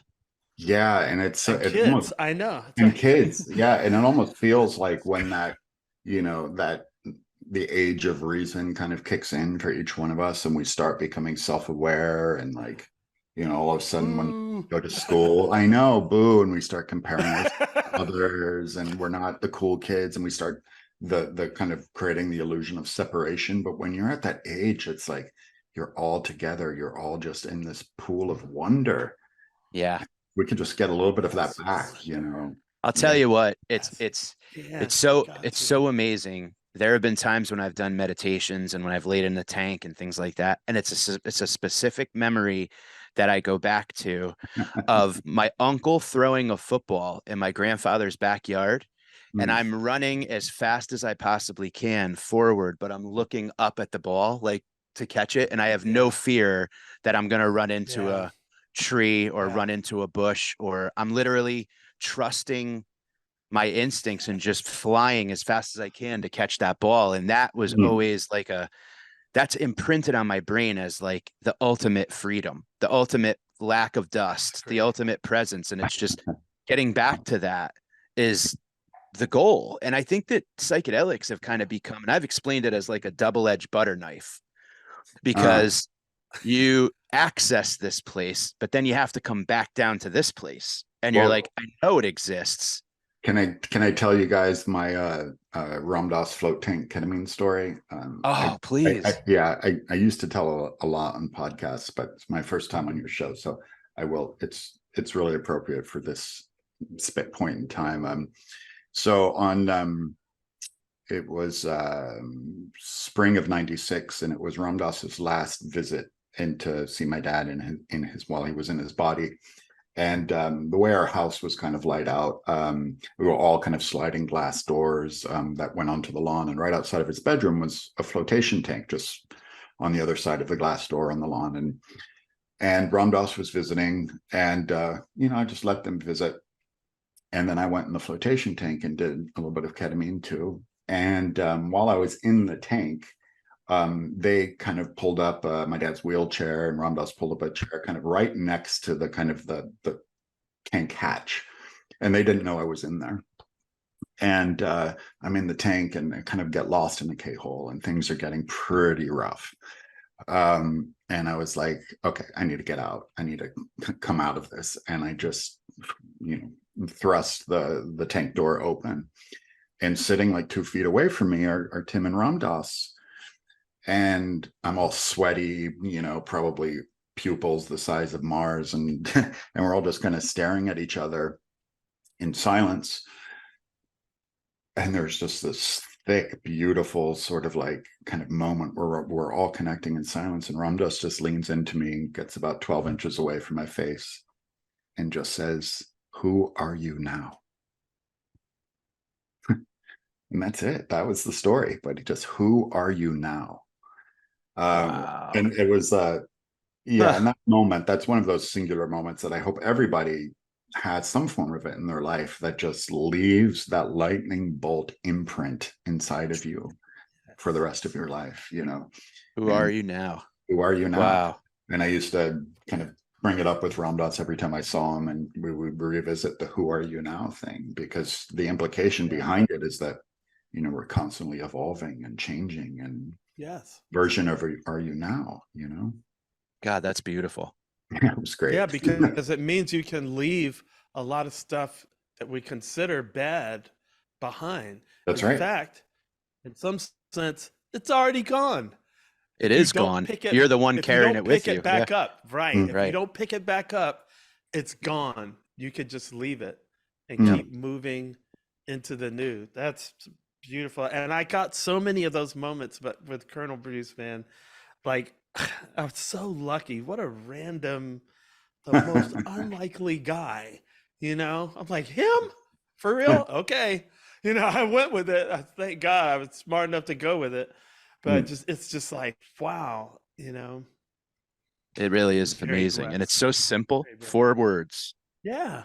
Yeah, and it's And it kids, almost I know. It's and like, kids, yeah, and it almost feels like when that, that the age of reason kind of kicks in for each one of us, and we start becoming self-aware, and like, all of a sudden when we boo. go to school, I know, boo, and we start comparing ourselves to others, and we're not the cool kids, and we start the kind of creating the illusion of separation. But when you're at that age, it's like you're all together, you're all just in this pool of wonder. Yeah. We could just get a little bit of that Yes, back, for sure. I'll tell Yeah. you what, Yes. it's Yes, so got it's to. so amazing. There have been times when I've done meditations and when I've laid in the tank and things like that, and it's a specific memory that I go back to of my uncle throwing a football in my grandfather's backyard, and Mm. I'm running as fast as I possibly can forward, but I'm looking up at the ball like to catch it, and I have no Yeah. fear that I'm going to run into Yeah. a tree or Yeah. run into a bush, or I'm literally trusting my instincts and just flying as fast as I can to catch that ball. And that was Mm. always like that's imprinted on my brain as like the ultimate freedom, the ultimate lack of That's dust, the great. ultimate presence. And it's just getting back to that is the goal. And I think that psychedelics have kind of become, and I've explained it as like a double-edged butter knife, Uh, because you access this place, but then you have to come back down to this place. And you're like, well, I know it exists. can I tell you guys my Ram Dass float tank ketamine story? Oh, please. I used to tell a lot on podcasts, but it's my first time on your show, so I will. It's really appropriate for this spit point in time. So on it was spring of '96, and it was Ram Dass's last visit in to see my dad in his while he was in his body. And the way our house was kind of laid out, we were all kind of sliding glass doors that went onto the lawn. And right outside of his bedroom was a flotation tank, just on the other side of the glass door on the lawn. And Ram Dass was visiting, and I just let them visit. And then I went in the flotation tank and did a little bit of ketamine too. And while I was in the tank, they kind of pulled up my dad's wheelchair, and Ram Dass pulled up a chair kind of right next to the kind of the tank hatch, and they didn't know I was in there. And I'm in the tank, and I kind of get lost in the K-hole, and things are getting pretty rough. And I was like, okay, I need to get out. I need to come out of this. And I just, thrust the tank door open, and sitting like 2 feet away from me are Tim and Ram Dass. And I'm all sweaty, probably pupils the size of Mars, and and we're all just kind of staring at each other in silence. And there's just this thick, beautiful sort of like kind of moment where we're all connecting in silence. And Ram Dass just leans into me and gets about 12 inches away from my face and just says, "Who are you now?" And that's it. That was the story. But just, who are you now? Wow. And it was yeah, in that moment, that's one of those singular moments that I hope everybody has some form of it in their life, that just leaves that lightning bolt imprint inside of you for the rest of your life. Who are And you now? who are you now? Wow. And I used to kind of bring it up with Ram Dass every time I saw him, and we would revisit the "who are you now" thing, because the implication behind it is that we're constantly evolving and changing, and Yes. version of "are you now?" God, that's beautiful. It was great. Yeah, because it means you can leave a lot of stuff that we consider bad behind. That's In right. fact, in some sense, it's already gone. It If you is don't gone. pick it, You're the one if you carrying don't it with pick you. it back up, right? If you Right. don't pick it back up, it's gone. You could just leave it and Yeah. keep moving into the new. That's beautiful. And I got so many of those moments, but with Colonel Bruce, man, like I was so lucky. What a random, the most unlikely guy, I'm like, him? For real? Okay. I went with it. Thank God I was smart enough to go with it. But it's just like, wow, It really is very amazing. And it's blessed. so simple. Very blessed. 4 words. Yeah.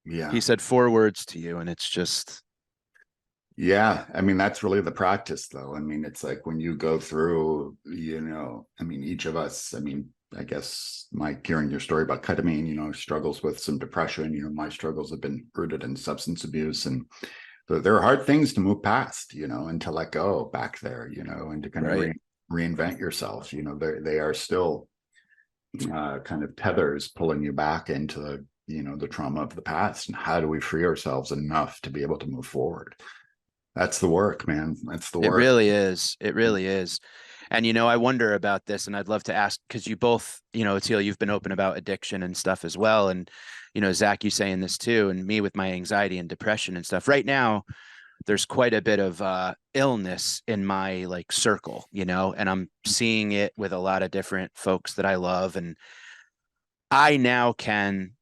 Yeah. He said 4 words to you, and it's just, Yeah. I mean, that's really the practice, though. I mean, it's like when you go through, each of us, I mean, I guess, Mike, hearing your story about ketamine, struggles with some depression, my struggles have been rooted in substance abuse. And there are hard things to move past, and to let go back there, and to kind of reinvent yourself. They are still kind of tethers pulling you back into the trauma of the past. And how do we free ourselves enough to be able to move forward? That's the work, man. That's the work. It really is. It really is. And, I wonder about this, and I'd love to ask, because you both, Teal, you've been open about addiction and stuff as well. And, Zach, you saying this too, and me with my anxiety and depression and stuff. Right now, there's quite a bit of illness in my circle, and I'm seeing it with a lot of different folks that I love. And I now can,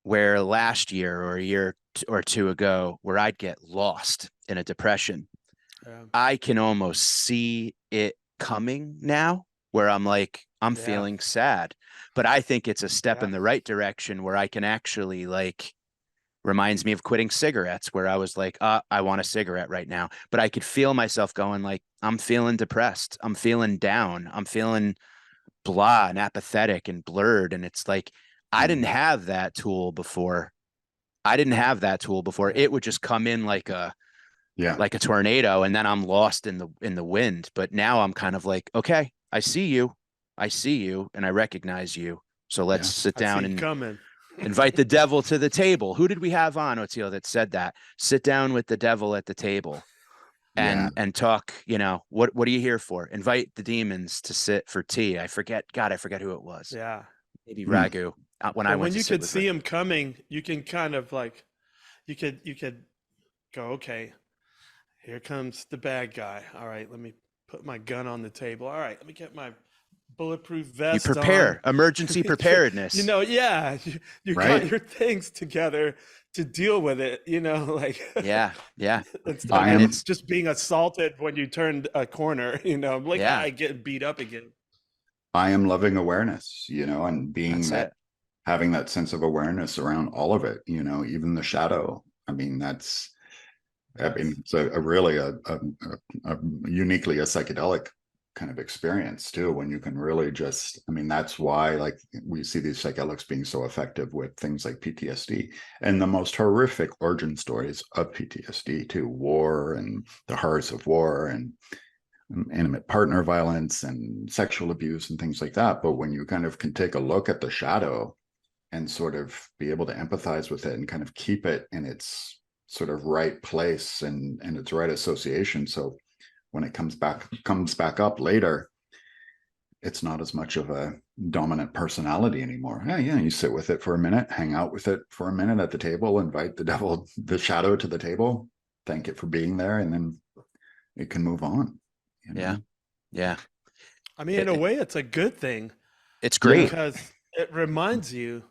where last year or a year or two ago, where I'd get lost in a depression, I can almost see it coming now, where I'm like, I'm feeling sad, but I think it's a step in the right direction, where I can actually reminds me of quitting cigarettes, where I was like, I want a cigarette right now, but I could feel myself going I'm feeling depressed. I'm feeling down. I'm feeling blah and apathetic and blurred. And it's I didn't have that tool before. It would just come in like a tornado, and then I'm lost in the wind. But now I'm kind of okay, I see you, and I recognize you. So let's sit down and invite the devil to the table. Who did we have on, Oteil, that said that? Sit down with the devil at the table and talk, what are you here for? Invite the demons to sit for tea. I forget who it was. Yeah. Maybe Ragu. When you could see him coming, you can kind of you could go, okay, here comes the bad guy. All right, let me put my gun on the table. All right, let me get my bulletproof vest. You prepare on. Emergency preparedness. You got your things together to deal with it. Yeah. It's just being assaulted when you turned a corner. I get beat up again. I am loving awareness, and being having that sense of awareness around all of it. Even the shadow. It's really a uniquely a psychedelic kind of experience too, when you can really just, that's why we see these psychedelics being so effective with things like PTSD and the most horrific origin stories of PTSD too, war and the horrors of war and intimate partner violence and sexual abuse and things like that. But when you kind of can take a look at the shadow and sort of be able to empathize with it and kind of keep it in its sort of right place and its right association, so when it comes back up later, it's not as much of a dominant personality anymore. You sit with it for a minute, hang out with it for a minute at the table, invite the shadow to the table, thank it for being there, and then it can move on. Yeah. In a way, it's a good thing. It's great because it reminds you,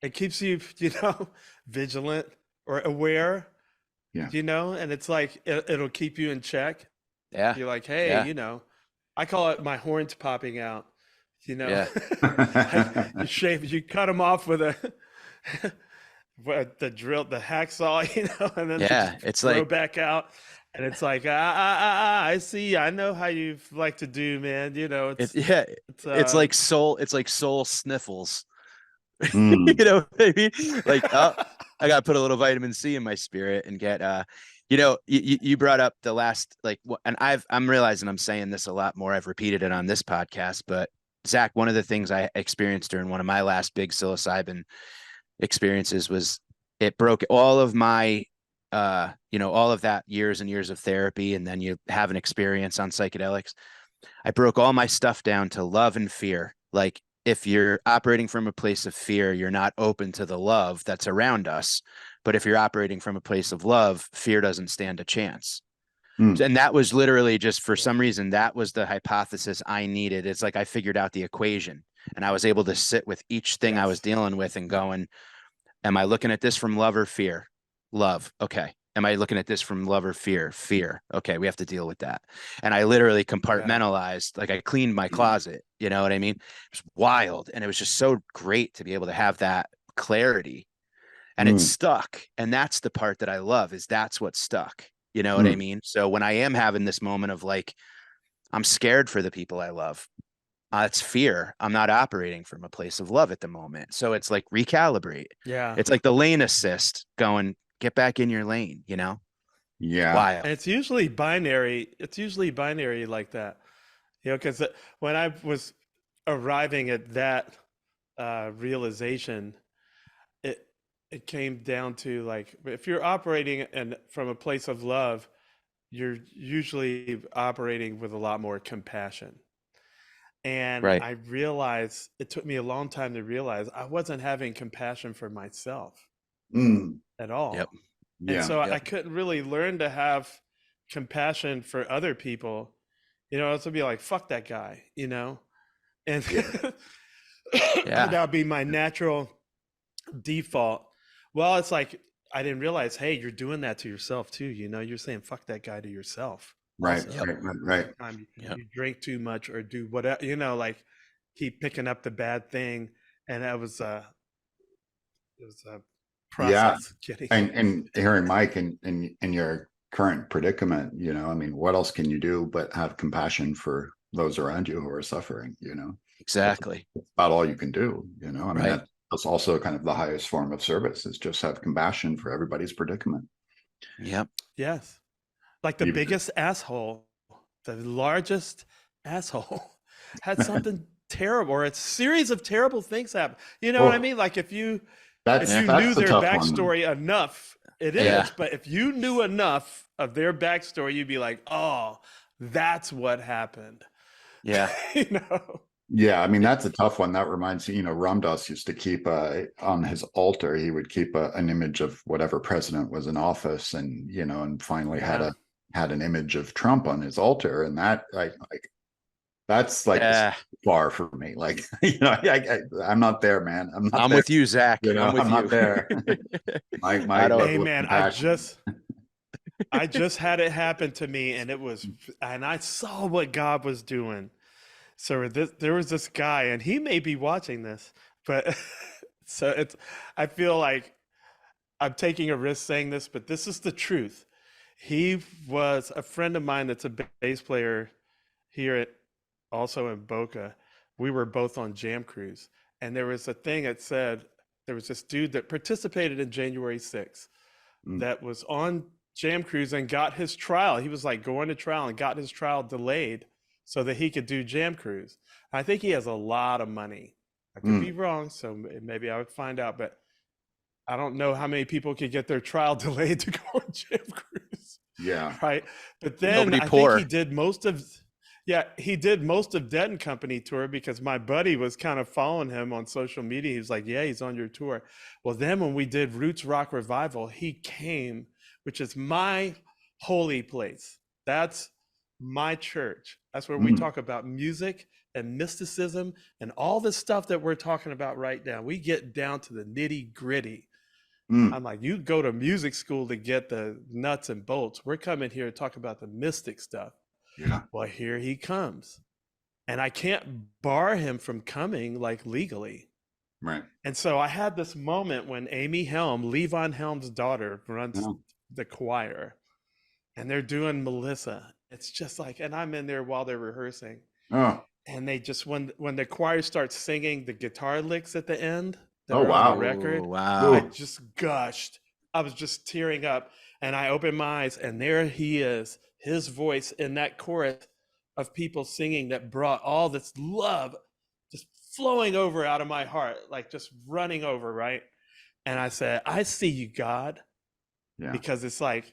it keeps you, vigilant or aware. And it's it'll keep you in check. Yeah. You're like, hey, I call it my horns popping out. You cut them off with the hacksaw, and then it's throw back out. And it's I see. I know how you like to do, man. It's like soul sniffles. You know what I mean? I got to put a little vitamin C in my spirit and get, you brought up the last, and I'm realizing I'm saying this a lot more. I've repeated it on this podcast, but Zach, one of the things I experienced during one of my last big psilocybin experiences was it broke all of my, all of that years and years of therapy. And then you have an experience on psychedelics. I broke all my stuff down to love and fear. If you're operating from a place of fear, you're not open to the love that's around us. But if you're operating from a place of love, fear doesn't stand a chance. And that was literally just, for some reason, that was the hypothesis I needed. It's I figured out the equation, and I was able to sit with each thing I was dealing with and going, am I looking at this from love or fear? Love. Okay. Am I looking at this from love or fear? Fear. Okay. We have to deal with that. And I literally compartmentalized, I cleaned my closet, you know what I mean? It was wild. And it was just so great to be able to have that clarity, and it stuck. And that's the part that I love, is that's what stuck. You know what I mean? So when I am having this moment of I'm scared for the people I love, it's fear. I'm not operating from a place of love at the moment. So it's like recalibrate. Yeah. It's like the lane assist going, get back in your lane, you know? Yeah. Wild. And it's usually binary. It's usually binary like that, you know, because when I was arriving at that realization, it it came down to like, if you're operating and from a place of love, you're usually operating with a lot more compassion. And Right. I realized, it took me a long time to realize I wasn't having compassion for myself Mm. at all. Yep. And Yeah. so Yeah. I couldn't really learn to have compassion for other people. You know, it's to be like, fuck that guy, you know? And Yeah. that would be my natural default. Well, it's like, I didn't realize, hey, you're doing that to yourself too. You know, you're saying fuck that guy to yourself. Right. Also. Right. Time Yep. you drink too much or do whatever, you know, like keep picking up the bad thing. And it was a process getting. And hearing Mike in your current predicament, you know, I mean, what else can you do but have compassion for those around you who are suffering, you know? Exactly. That's about all you can do, you know? I mean, Right. that's also kind of the highest form of service, is just have compassion for everybody's predicament. Yep. Yes. Like the Even- biggest asshole, the largest asshole had something terrible, or a series of terrible things happen. You know what I mean? Like if you That's knew the their tough one. backstory enough, it is. Yeah. But if you knew enough of their backstory, you'd be like, oh, that's what happened. Yeah. You know? Yeah, I mean, that's a tough one. That reminds me, you know, Ram Dass used to keep on his altar, he would keep an image of whatever president was in office, and, you know, and finally Yeah. had an image of Trump on his altar. And that that's like Yeah. far for me. Like, you know, I'm not there, man. I'm there. with you, Zach. You know, I'm with I'm you. not there. My I don't- level Hey of man, compassion. I just had it happen to me, and I saw what God was doing. So there was this guy, and he may be watching this, but so I feel like I'm taking a risk saying this, but this is the truth. He was a friend of mine that's a bass player here also in Boca. We were both on Jam Cruise, and there was a thing that said, there was this dude that participated in January 6th that was on Jam Cruise and got his trial. He was like going to trial and got his trial delayed so that he could do Jam Cruise. I think he has a lot of money. I could be wrong, so maybe I would find out, but I don't know how many people could get their trial delayed to go on Jam Cruise. Yeah. Right. But then Nobody I poor. think he did most of Dead and Company tour, because my buddy was kind of following him on social media. He was like, yeah, he's on your tour. Well, then when we did Roots Rock Revival, he came, which is my holy place. That's my church. That's where we talk about music and mysticism and all the stuff that we're talking about right now. We get down to the nitty gritty. I'm like, you go to music school to get the nuts and bolts. We're coming here to talk about the mystic stuff. Yeah. Well, here he comes. And I can't bar him from coming, like, legally. Right. And so I had this moment when Amy Helm, Levon Helm's daughter, runs the choir, and they're doing Melissa. It's just like, and I'm in there while they're rehearsing. Oh. And they just, when the choir starts singing the guitar licks at the end, that Oh, are on wow. the record, Oh, wow. I just gushed. I was just tearing up, and I opened my eyes, and there he is, his voice in that chorus of people singing that brought all this love just flowing over out of my heart, like just running over, right? And I said, I see you, God. Yeah. Because it's like,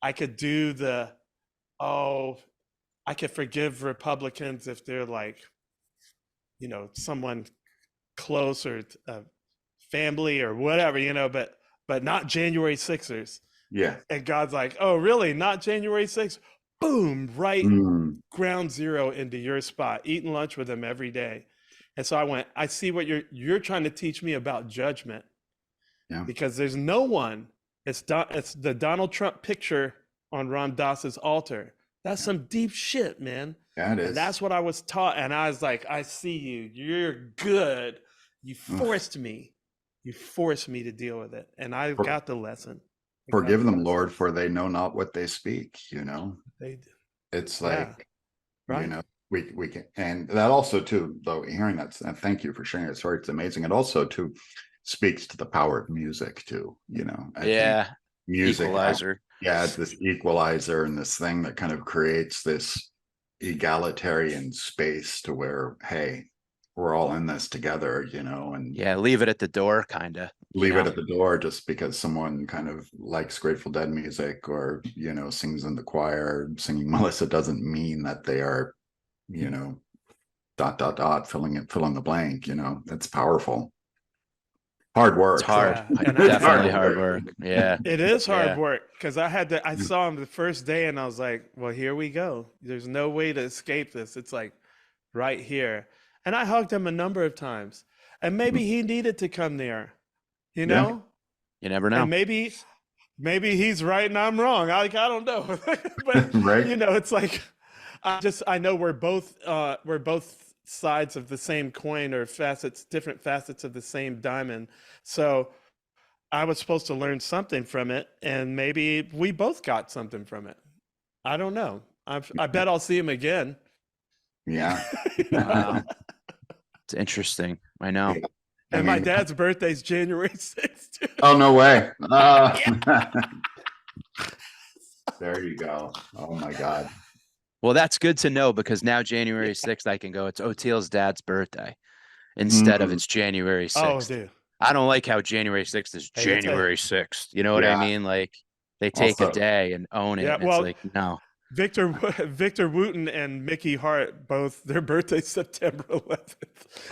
I could do I could forgive Republicans if they're like, you know, someone close or family or whatever, you know, but not January 6ers. Yeah. And God's like, oh, really? Not January 6th? Boom, right ground zero into your spot, eating lunch with him every day. And so I went, I see what you're trying to teach me about judgment. Yeah. Because there's no one, it's the Donald Trump picture on Ram Dass's altar. That's some deep shit, man. Yeah, it is. And that's what I was taught. And I was like, I see you. You're good. You forced me. You forced me to deal with it. And I got the lesson. Forgive them, Lord, for they know not what they speak, you know? They do. It's Yeah. like, Right. you know, we can, and that also too, though, hearing that, and thank you for sharing that story. It's amazing. It also too speaks to the power of music too. I think music, Equalizer. yeah, this equalizer and this thing that kind of creates this egalitarian space to where, hey, we're all in this together, and Yeah, leave it at the door, kind of. leave it at the door just because someone kind of likes Grateful Dead music or, sings in the choir, singing Melissa doesn't mean that they are, filling the blank, that's powerful. Hard work. It's hard. Yeah, and Definitely hard work. Yeah. It is hard Yeah. work because I saw him the first day and I was like, well, here we go. There's no way to escape this. It's like right here. And I hugged him a number of times. And maybe he needed to come there, you know? You never know. And maybe he's right and I'm wrong. I don't know. But Right. it's like I know we're both sides of the same coin, or different facets of the same diamond. So I was supposed to learn something from it, and maybe we both got something from it. I don't know. I bet I'll see him again. Yeah. Wow. It's interesting. I know. Yeah. And my dad's birthday's January 6th. Too. Oh, no way. There you go. Oh my God. Well, that's good to know, because now January 6th, I can go, it's Oteil's dad's birthday instead of it's January 6th. Oh, dude. I don't like how January 6th is January 6th. You know what I mean? Like, they take a day and own it. Yeah, and well, it's like, no. Victor Wooten and Mickey Hart, both their birthdays September 11th.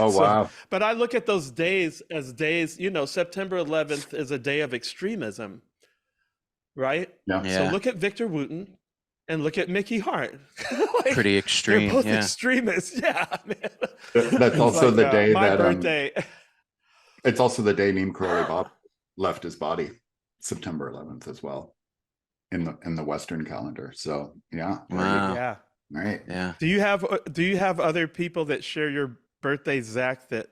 Oh, wow. But I look at those days as days, September 11th is a day of extremism, right? Yeah. So look at Victor Wooten and look at Mickey Hart. Like, Pretty extreme. They're both Yeah. extremists. Yeah, man. That's also the day my that birthday. It's also the day Neem Karoli Bob left his body, September 11th as well, in the Western calendar. So yeah. Wow. Yeah. Right. Yeah. Do you have other people that share your birthday, Zach, that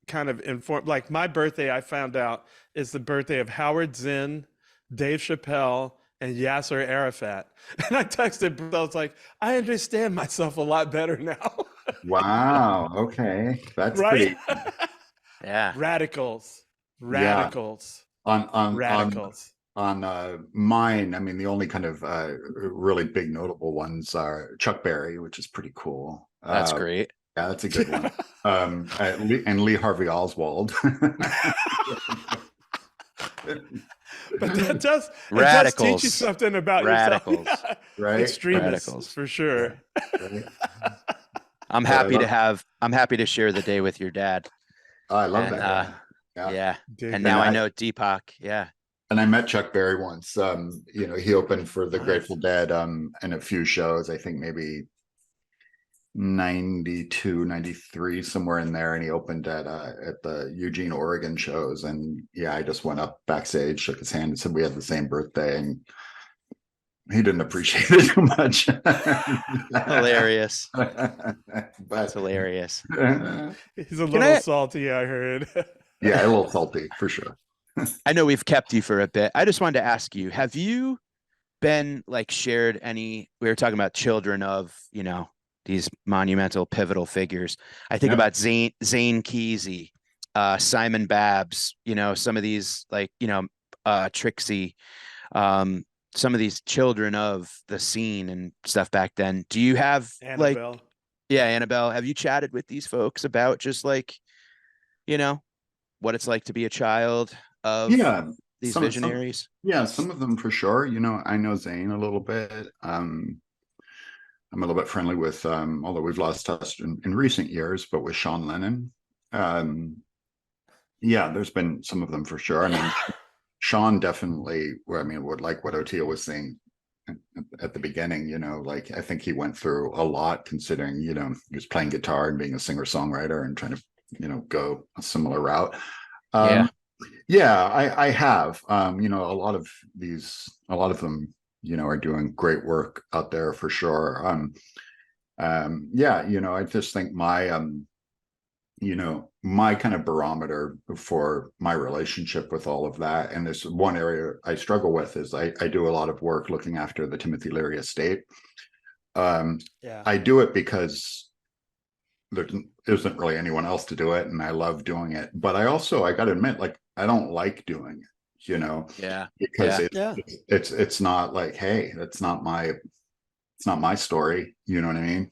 kind of inform? Like my birthday, I found out is the birthday of Howard Zinn, Dave Chappelle, and Yasser Arafat. And I texted, I was like, I understand myself a lot better now. Wow. Okay. That's right? pretty. Yeah. Radicals. On Radicals. mine, I mean, the only kind of really big notable ones are Chuck Berry, which is pretty cool. That's great. Yeah, that's a good one. And Lee Harvey Oswald. But that does Radicals. teach you something about Radicals. yourself. Yeah. Right? Extremists, Radicals. for sure. Right? I'm happy to share the day with your dad. Oh, I love And, that. Yeah. Dude, And now I know Deepak. Yeah. And I met Chuck Berry once. He opened for the Grateful Dead in a few shows, I think maybe 92, 93, somewhere in there. And he opened at the Eugene, Oregon shows. And yeah, I just went up backstage, shook his hand and said we had the same birthday. And he didn't appreciate it too much. Hilarious. But That's hilarious. He's a little salty, I heard. Yeah, a little salty for sure. I know we've kept you for a bit. I just wanted to ask you, have you been shared we were talking about children of, these monumental pivotal figures. I think about Zane Kesey, Simon Babs, some of these Trixie, some of these children of the scene and stuff back then. Do you have Annabelle. Annabelle, have you chatted with these folks about just what it's like to be a child of these visionaries? Some of them for sure. I know Zane a little bit. I'm a little bit friendly with, although we've lost touch in recent years, but with Sean Lennon. There's been some of them for sure. I mean, Sean definitely, would like what Oteil was saying at the beginning, I think he went through a lot considering, he was playing guitar and being a singer-songwriter and trying to, go a similar route. I have, a lot of them, are doing great work out there for sure. I just think my kind of barometer for my relationship with all of that, and this one area I struggle with is I do a lot of work looking after the Timothy Leary estate. I do it because there isn't really anyone else to do it, and I love doing it. But I got to admit, like, I don't like doing it, Yeah. because Yeah. it's not like, hey, it's not my story, you know what I mean?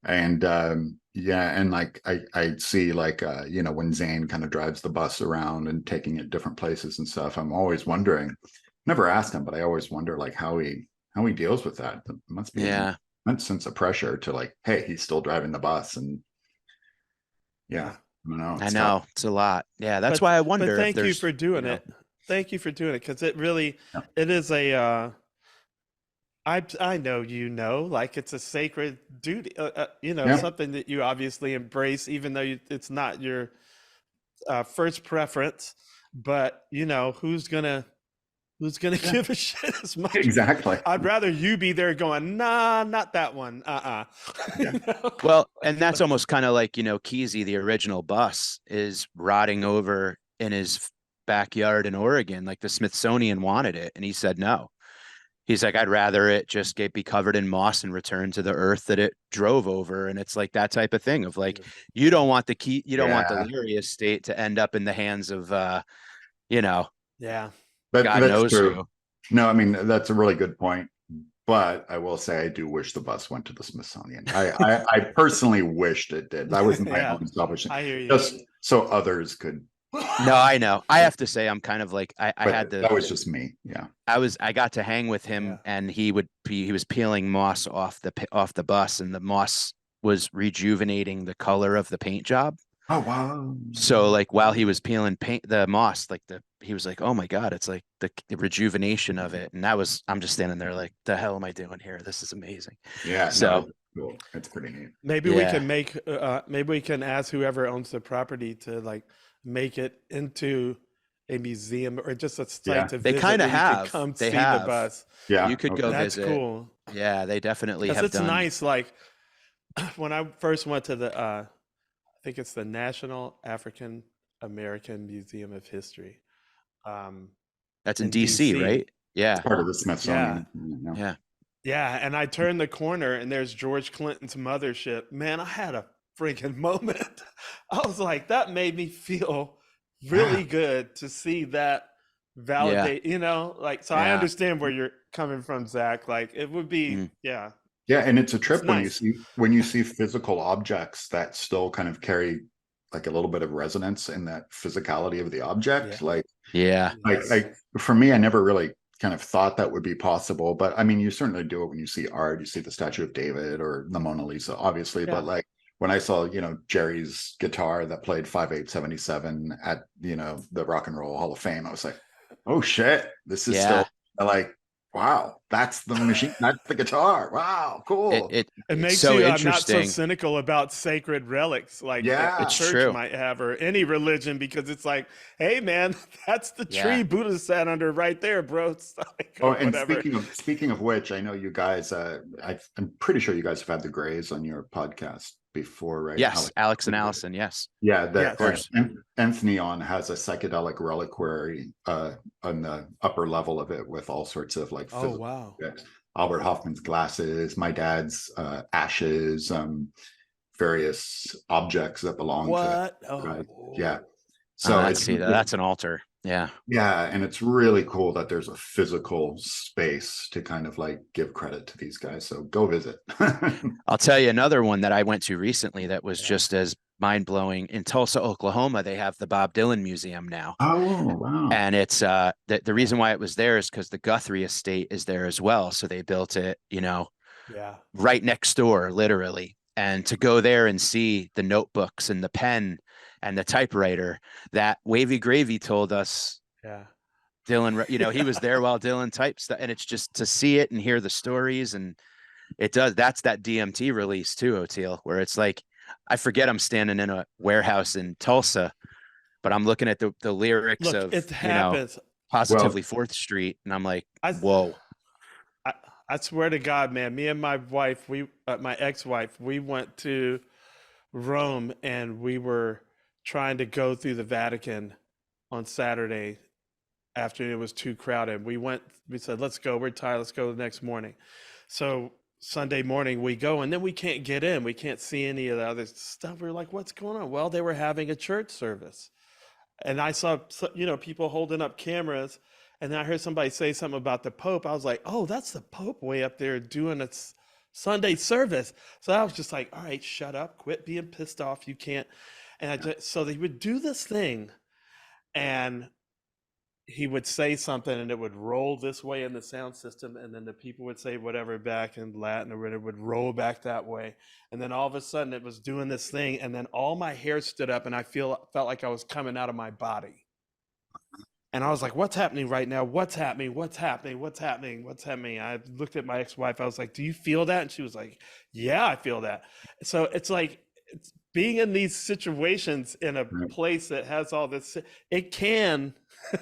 And and like I see, like, when Zane kind of drives the bus around and taking it different places and stuff, I'm always wondering, never asked him, but I always wonder, like, how he deals with that. It must be an immense sense of pressure to, like, hey, he's still driving the bus. And I don't know. I know it's a lot. Yeah, that's why I wonder. But thank if you for doing it. Thank you for doing it, because it really, it is a. I know, like, it's a sacred duty, something that you obviously embrace, even though it's not your first preference. But who's gonna give a shit as much? Exactly. I'd rather you be there going, nah, not that one. Well, and that's almost kind of like, Kesey, the original bus, is rotting over in his backyard in Oregon. Like, the Smithsonian wanted it, and he said no. He's like, I'd rather it just be covered in moss and return to the earth that it drove over. And it's like that type of thing of, like, you don't want the Leary estate to end up in the hands of, Yeah. But God that's knows true. who. No, I mean, that's a really good point. But I will say, I do wish the bus went to the Smithsonian. I personally wished it did. That was my own selfish thing. I hear you. Just so others could. No, I know. I have to say, I'm kind of like, that was just me. Yeah. I got to hang with him, and he was peeling moss off the bus, and the moss was rejuvenating the color of the paint job. Oh, wow. So, like, while he was peeling the moss, like, he was like, oh my God, it's like the rejuvenation of it. And I'm just standing there like, the hell am I doing here? This is amazing. Yeah. So cool. It's pretty neat. Maybe we can maybe we can ask whoever owns the property to, like, make it into a museum or just a site to visit. They kind of have. Come see the bus. Yeah. You could go That's visit. cool. Yeah, they definitely have it's done. nice. Like, when I first went to the, I think it's the National African American Museum of History. That's in DC, right? Yeah. It's part of the Smithsonian. Yeah. And I turned the corner and there's George Clinton's mothership. Man, I had a freaking moment. I was like, that made me feel really good to see that validate, so I understand where you're coming from, Zach. Like, it would be, Yeah, and it's a trip it's when nice. you see physical objects that still kind of carry, like, a little bit of resonance in that physicality of the object. For me, I never really kind of thought that would be possible, but I mean, you certainly do it when you see art. You see the Statue of David or the Mona Lisa, obviously, but, like, when I saw, Jerry's guitar that played 5877 at, the Rock and Roll Hall of Fame, I was like, oh shit, this is still, like, wow, that's the machine, that's the guitar. Wow, cool. It makes so you not so cynical about sacred relics, like, the it's church true. might have, or any religion, because it's like, hey man, that's the tree Buddha sat under right there, bro. Like, and whatever. speaking of which, I know you guys, I'm pretty sure you guys have had the Greys on your podcast before, right? Yes, Alex and Allison. Yes. Yeah, of course. Anthony has a psychedelic reliquary on the upper level of it with all sorts of, like, wow. objects. Albert Hoffman's glasses, my dad's ashes, various objects that belong to right. Yeah. So that's an altar. Yeah. Yeah. And it's really cool that there's a physical space to kind of, like, give credit to these guys. So go visit. I'll tell you another one that I went to recently that was just as mind-blowing. In Tulsa, Oklahoma, they have the Bob Dylan Museum now. Oh, wow. And it's the reason why it was there is because the Guthrie estate is there as well. So they built it, right next door, literally. And to go there and see the notebooks and the pen and the typewriter that Wavy Gravy told us, Dylan, he was there while Dylan types that, and it's just to see it and hear the stories. And that's that DMT release too, Oteil, where it's like, I forget I'm standing in a warehouse in Tulsa, but I'm looking at the lyrics of, Positively 4th Street. And I'm like, whoa. I swear to God, man, me and my wife, my ex-wife, we went to Rome and we were trying to go through the Vatican on Saturday after it was too crowded. We said, let's go. We're tired. Let's go the next morning. So Sunday morning we go, and then we can't get in. We can't see any of the other stuff. We're like, what's going on? Well, they were having a church service. And I saw, people holding up cameras. And then I heard somebody say something about the Pope. I was like, oh, that's the Pope way up there doing a Sunday service. So I was just like, all right, shut up. Quit being pissed off. You can't. And so they would do this thing. And he would say something and it would roll this way in the sound system, and then the people would say whatever back in Latin, or it would roll back that way, and then all of a sudden it was doing this thing, and then all my hair stood up and I felt like I was coming out of my body, and I was like, what's happening right now? What's happening? I looked at my ex-wife. I was like, do you feel that? And she was like, yeah, I feel that. So it's like, it's being in these situations in a place that has all this, it can.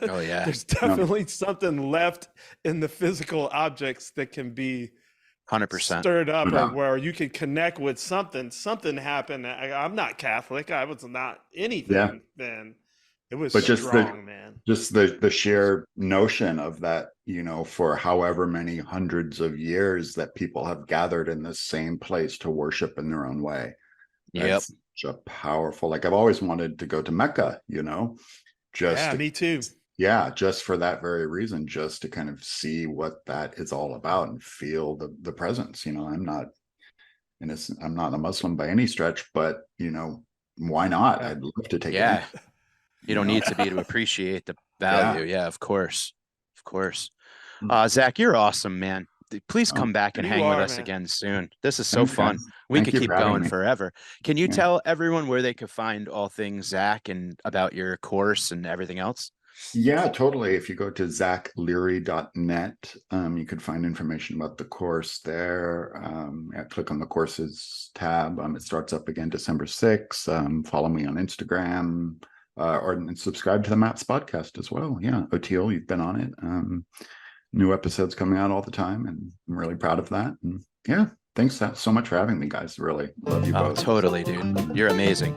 Oh yeah. There's definitely something left in the physical objects that can be 100% stirred up, or where you can connect with something. Something happened. I'm not Catholic. I was not anything then. It was strong, man. Just the sheer notion of that, for however many hundreds of years that people have gathered in the same place to worship in their own way. Yep. Such a powerful, like, I've always wanted to go to Mecca, Me too. Yeah, just for that very reason, just to kind of see what that is all about and feel the presence. I'm not a Muslim by any stretch, but why not? I'd love to take it in. You don't need to be to appreciate the value. Yeah, of course. Zach, you're awesome, man. Please come back and hang with us again soon. This is so fun. We could keep going forever. Can you tell everyone where they could find all things Zach and about your course and everything else? Yeah, totally. If you go to zachleary.net, you can find information about the course there. Click on the courses tab. It starts up again December 6th. Follow me on Instagram, and subscribe to the Maps podcast as well. Yeah, Oteil, you've been on it. New episodes coming out all the time, and I'm really proud of that. And thanks so much for having me, guys. Really love you both. Totally, dude. You're amazing.